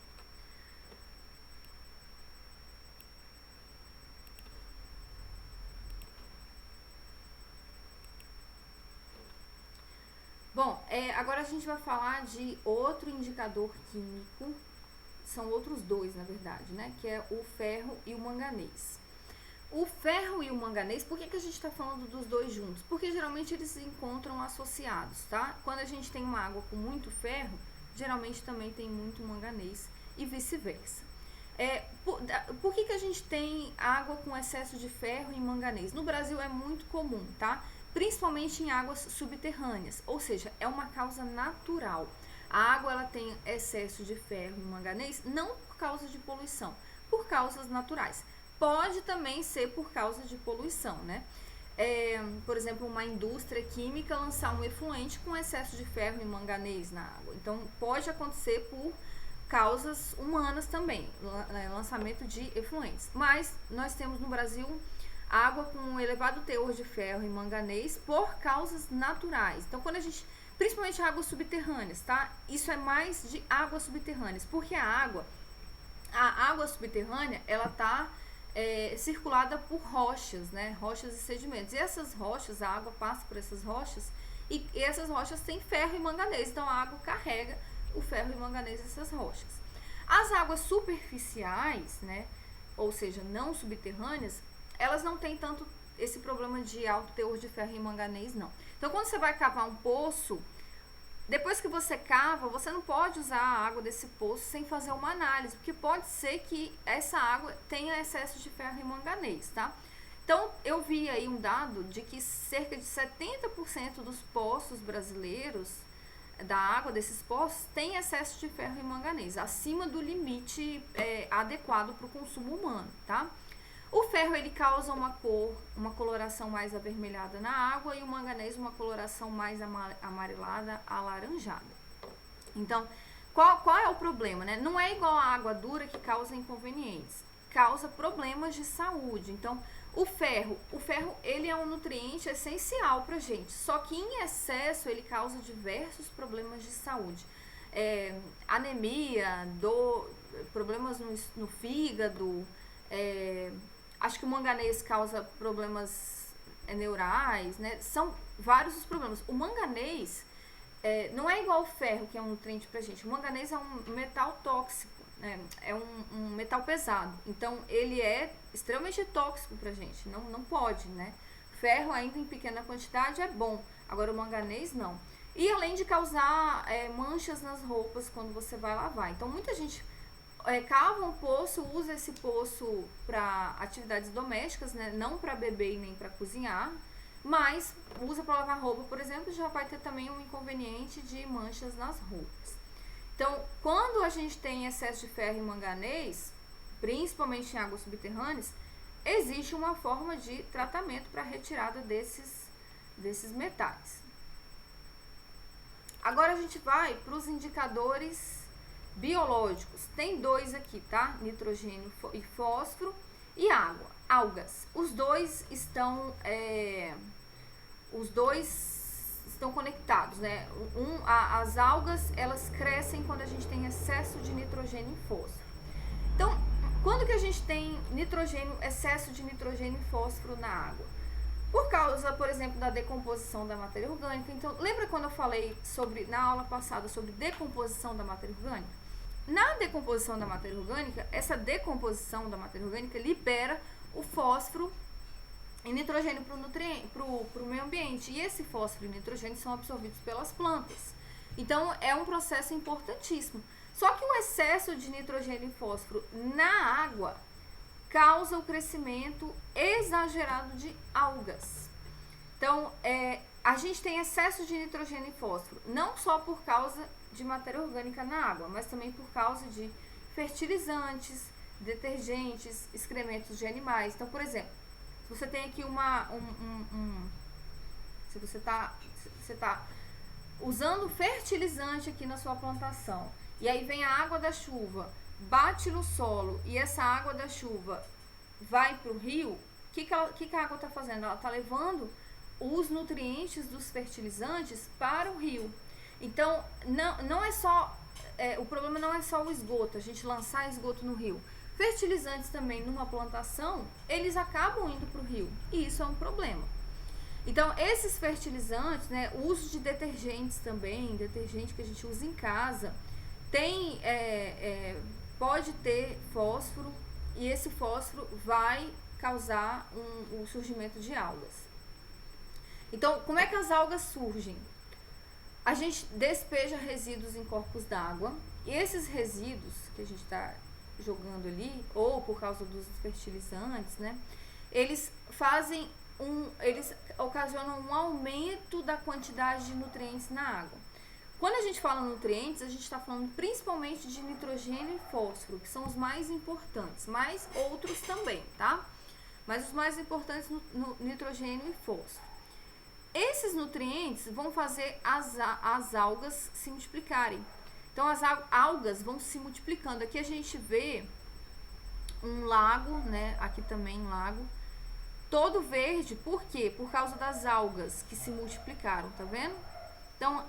Bom, agora a gente vai falar de outro indicador químico, são outros dois, na verdade, né? Que é o ferro e o manganês. O ferro e o manganês, por que a gente está falando dos dois juntos? Porque geralmente eles se encontram associados, tá? Quando a gente tem uma água com muito ferro, geralmente também tem muito manganês e vice-versa. Por que a gente tem água com excesso de ferro e manganês? No Brasil é muito comum, tá? Principalmente em águas subterrâneas, ou seja, é uma causa natural. A água ela tem excesso de ferro e manganês não por causa de poluição, por causas naturais. Pode também ser por causa de poluição, né? Por exemplo, uma indústria química lançar um efluente com excesso de ferro e manganês na água. Então, pode acontecer por causas humanas também, lançamento de efluentes. Mas nós temos no Brasil água com um elevado teor de ferro e manganês por causas naturais. Então, quando a gente, principalmente águas subterrâneas, tá? Isso é mais de águas subterrâneas, porque a água subterrânea, ela tá circulada por rochas, né? Rochas e sedimentos. E essas rochas, a água passa por essas rochas e essas rochas têm ferro e manganês. Então, a água carrega o ferro e manganês dessas rochas. As águas superficiais, né? Ou seja, não subterrâneas, elas não têm tanto esse problema de alto teor de ferro e manganês, não. Então, quando você vai cavar um poço, depois que você cava, você não pode usar a água desse poço sem fazer uma análise, porque pode ser que essa água tenha excesso de ferro e manganês, tá? Então, eu vi aí um dado de que cerca de 70% dos poços brasileiros, da água desses poços, tem excesso de ferro e manganês, acima do limite adequado para o consumo humano, tá? O ferro, ele causa uma coloração mais avermelhada na água e o manganês uma coloração mais amarelada, alaranjada. Então, qual é o problema, né? Não é igual a água dura que causa inconvenientes, causa problemas de saúde. Então, o ferro, ele é um nutriente essencial pra gente, só que em excesso ele causa diversos problemas de saúde. Anemia, problemas no fígado, acho que o manganês causa problemas neurais, né? São vários os problemas. O manganês não é igual ao ferro, que é um nutriente pra gente. O manganês é um metal tóxico, né? É um metal pesado. Então, ele é extremamente tóxico pra gente. Não pode, né? Ferro, ainda em pequena quantidade, é bom. Agora, o manganês, não. E além de causar manchas nas roupas quando você vai lavar. Então, muita gente cava um poço, usa esse poço para atividades domésticas, né? Não para beber e nem para cozinhar, mas usa para lavar roupa, por exemplo, já vai ter também um inconveniente de manchas nas roupas. Então, quando a gente tem excesso de ferro e manganês, principalmente em águas subterrâneas, existe uma forma de tratamento para retirada desses metais. Agora a gente vai para os indicadores biológicos. Tem dois aqui, tá? Nitrogênio e fósforo e água, algas. Os dois estão conectados, né? As algas, elas crescem quando a gente tem excesso de nitrogênio e fósforo. Então, quando que a gente tem excesso de nitrogênio e fósforo na água? Por causa, por exemplo, da decomposição da matéria orgânica. Então, lembra quando eu falei na aula passada sobre decomposição da matéria orgânica? Na decomposição da matéria orgânica, essa decomposição da matéria orgânica libera o fósforo e nitrogênio para o meio ambiente. E esse fósforo e nitrogênio são absorvidos pelas plantas. Então, é um processo importantíssimo. Só que o excesso de nitrogênio e fósforo na água causa o crescimento exagerado de algas. Então, a gente tem excesso de nitrogênio e fósforo, não só por causa de matéria orgânica na água, mas também por causa de fertilizantes, detergentes, excrementos de animais. Então, por exemplo, se você tem aqui se você está usando fertilizante aqui na sua plantação, e aí vem a água da chuva, bate no solo e essa água da chuva vai para o rio, o que a água está fazendo? Ela está levando os nutrientes dos fertilizantes para o rio. Então, não é só, o problema não é só o esgoto, a gente lançar esgoto no rio. Fertilizantes também numa plantação, eles acabam indo para o rio, e isso é um problema. Então, esses fertilizantes, né, o uso de detergentes também, detergente que a gente usa em casa, pode ter fósforo, e esse fósforo vai causar o surgimento de algas. Então, como é que as algas surgem? A gente despeja resíduos em corpos d'água, e esses resíduos que a gente está jogando ali, ou por causa dos fertilizantes, né, eles ocasionam um aumento da quantidade de nutrientes na água. Quando a gente fala nutrientes, a gente está falando principalmente de nitrogênio e fósforo, que são os mais importantes, mas outros também, tá? Mas os mais importantes no nitrogênio e fósforo. Esses nutrientes vão fazer as algas se multiplicarem. Então, as algas vão se multiplicando. Aqui a gente vê um lago, né? Aqui também um lago. todo verde, por quê? Por causa das algas que se multiplicaram, tá vendo? Então,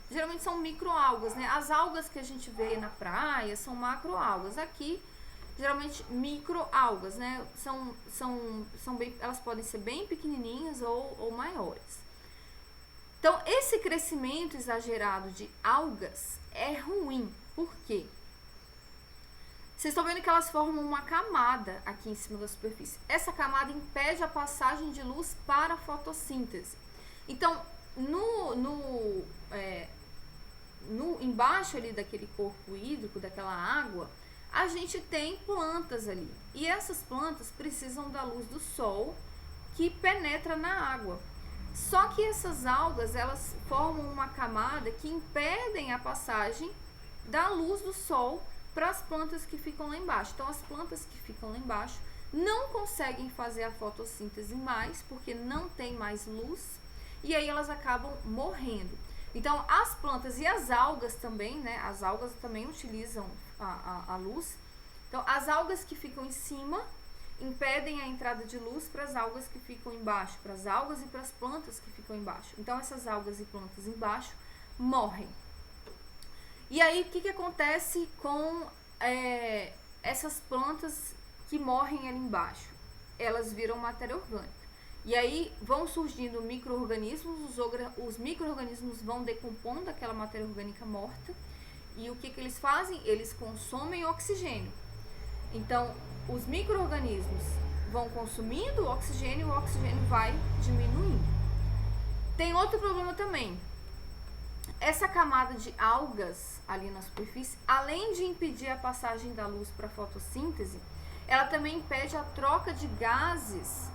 geralmente são microalgas, né? As algas que a gente vê na praia são macroalgas. Aqui, geralmente, microalgas, né? Elas podem ser bem pequenininhas ou maiores. Então, esse crescimento exagerado de algas é ruim. Por quê? Vocês estão vendo que elas formam uma camada aqui em cima da superfície. Essa camada impede a passagem de luz para a fotossíntese. Então, embaixo ali daquele corpo hídrico, daquela água, a gente tem plantas ali. E essas plantas precisam da luz do sol que penetra na água. Só que essas algas, elas formam uma camada que impedem a passagem da luz do sol para as plantas que ficam lá embaixo. Então, as plantas que ficam lá embaixo não conseguem fazer a fotossíntese mais, porque não tem mais luz, e aí elas acabam morrendo. Então, as plantas e as algas também, né? As algas também utilizam a luz. Então, as algas que ficam em cima impedem a entrada de luz para as algas que ficam embaixo, para as algas e para as plantas que ficam embaixo. Então, essas algas e plantas embaixo morrem. E aí, o que acontece com essas plantas que morrem ali embaixo? Elas viram matéria orgânica. E aí vão surgindo micro-organismos, os micro-organismos vão decompondo aquela matéria orgânica morta. E o que eles fazem? Eles consomem oxigênio. Então, os micro-organismos vão consumindo o oxigênio vai diminuindo. Tem outro problema também. Essa camada de algas ali na superfície, além de impedir a passagem da luz para a fotossíntese, ela também impede a troca de gases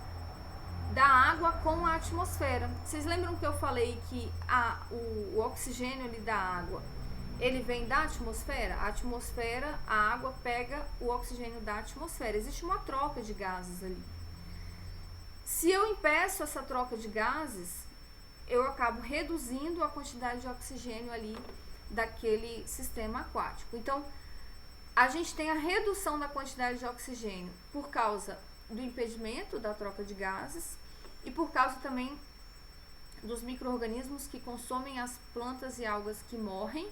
da água com a atmosfera. Vocês lembram que eu falei que o oxigênio ali da água, ele vem da atmosfera? A atmosfera, a água pega o oxigênio da atmosfera. Existe uma troca de gases ali. Se eu impeço essa troca de gases, eu acabo reduzindo a quantidade de oxigênio ali daquele sistema aquático. Então, a gente tem a redução da quantidade de oxigênio por causa do impedimento da troca de gases e por causa também dos micro-organismos que consomem as plantas e algas que morrem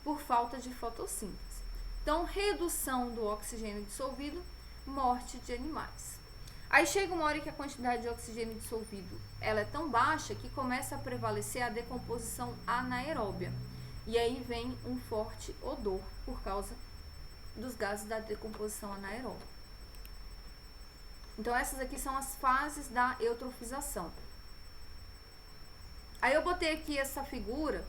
por falta de fotossíntese. Então, redução do oxigênio dissolvido, morte de animais. Aí chega uma hora que a quantidade de oxigênio dissolvido ela é tão baixa que começa a prevalecer a decomposição anaeróbia. E aí vem um forte odor por causa dos gases da decomposição anaeróbia. Então, essas aqui são as fases da eutrofização. Aí eu botei aqui essa figura,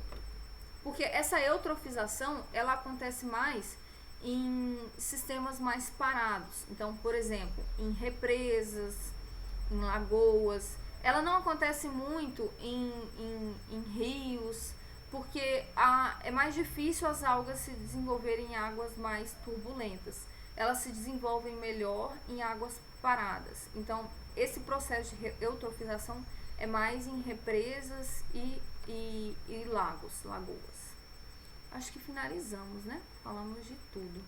porque essa eutrofização, ela acontece mais em sistemas mais parados. Então, por exemplo, em represas, em lagoas. Ela não acontece muito em rios, porque é mais difícil as algas se desenvolverem em águas mais turbulentas. Elas se desenvolvem melhor em águas paradas. Então, esse processo de eutrofização é mais em represas e lagos, lagoas. Acho que finalizamos, né? Falamos de tudo.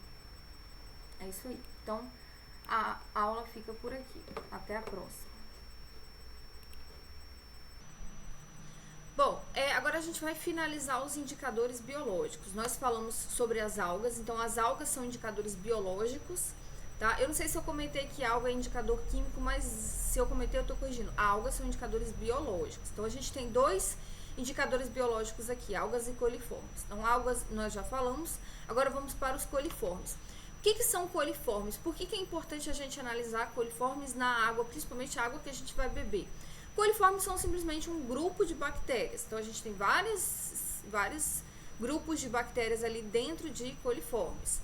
É isso aí. Então, a aula fica por aqui. Até a próxima. Bom, agora a gente vai finalizar os indicadores biológicos. Nós falamos sobre as algas, então as algas são indicadores biológicos, tá? Eu não sei se eu comentei que alga é indicador químico, mas se eu comentei eu tô corrigindo. Algas são indicadores biológicos. Então a gente tem dois indicadores biológicos aqui, algas e coliformes. Então algas nós já falamos, agora vamos para os coliformes. O que são coliformes? Por que é importante a gente analisar coliformes na água, principalmente a água que a gente vai beber? Coliformes são simplesmente um grupo de bactérias. Então, a gente tem vários grupos de bactérias ali dentro de coliformes.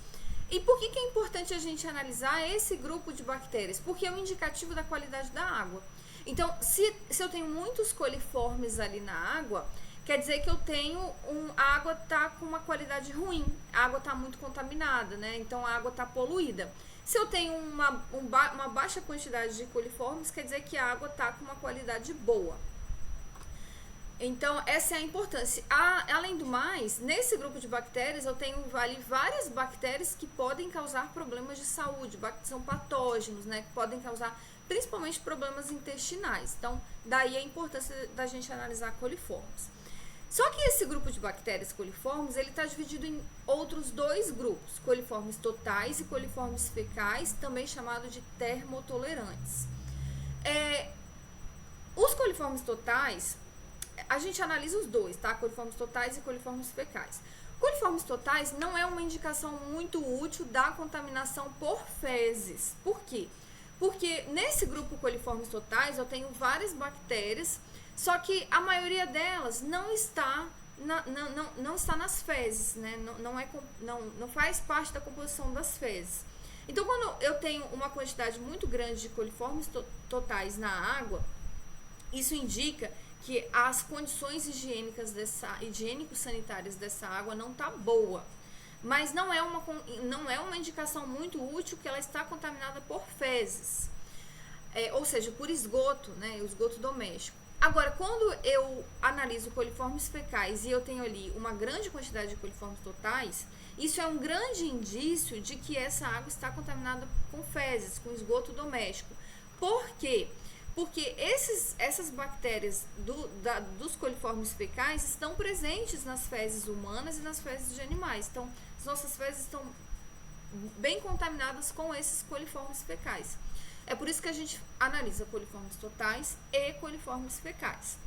E por que é importante a gente analisar esse grupo de bactérias? Porque é um indicativo da qualidade da água. Então, se eu tenho muitos coliformes ali na água, quer dizer que a água está com uma qualidade ruim. A água está muito contaminada, né? Então, a água está poluída. Se eu tenho uma baixa quantidade de coliformes, quer dizer que a água está com uma qualidade boa. Então, essa é a importância. Além do mais, nesse grupo de bactérias, eu tenho várias bactérias que podem causar problemas de saúde, são patógenos, né, que podem causar principalmente problemas intestinais. Então, daí a importância da gente analisar coliformes. Só que esse grupo de bactérias coliformes, ele está dividido em outros dois grupos, coliformes totais e coliformes fecais, também chamado de termotolerantes. Os coliformes totais, a gente analisa os dois, tá? Coliformes totais e coliformes fecais. Coliformes totais não é uma indicação muito útil da contaminação por fezes. Por quê? Porque nesse grupo coliformes totais eu tenho várias bactérias, só que a maioria delas não está nas fezes, né? Não faz parte da composição das fezes. Então, quando eu tenho uma quantidade muito grande de coliformes totais na água, isso indica que as condições higiênico-sanitárias dessa água não tá boa. Mas não é uma indicação muito útil que ela está contaminada por fezes. Ou seja, por esgoto, né? Esgoto doméstico. Agora, quando eu analiso coliformes fecais e eu tenho ali uma grande quantidade de coliformes totais, isso é um grande indício de que essa água está contaminada com fezes, com esgoto doméstico. Por quê? Porque essas bactérias dos coliformes fecais estão presentes nas fezes humanas e nas fezes de animais. Então, as nossas fezes estão bem contaminadas com esses coliformes fecais. É por isso que a gente analisa coliformes totais e coliformes fecais.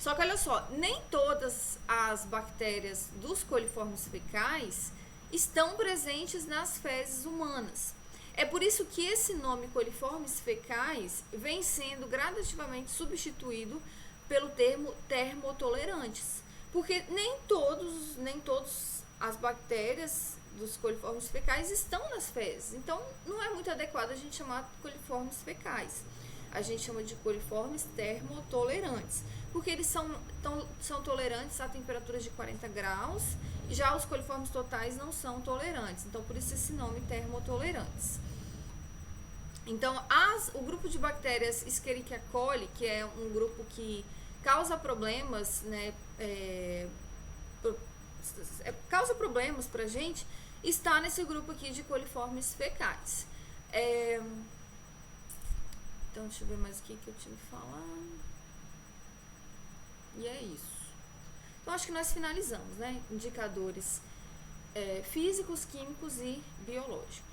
Só que olha só, nem todas as bactérias dos coliformes fecais estão presentes nas fezes humanas. É por isso que esse nome coliformes fecais vem sendo gradativamente substituído pelo termo termotolerantes. Porque nem todas as bactérias dos coliformes fecais estão nas fezes. Então, não é muito adequado a gente chamar de coliformes fecais. A gente chama de coliformes termotolerantes, porque eles são tolerantes a temperaturas de 40 graus, e já os coliformes totais não são tolerantes. Então, por isso esse nome termotolerantes. Então, o grupo de bactérias Escherichia coli, que é um grupo que causa problemas, né, causa problemas pra gente, está nesse grupo aqui de coliformes fecais. Então, deixa eu ver mais o que eu tinha que falar. E é isso. Então, acho que nós finalizamos, né? Indicadores físicos, químicos e biológicos.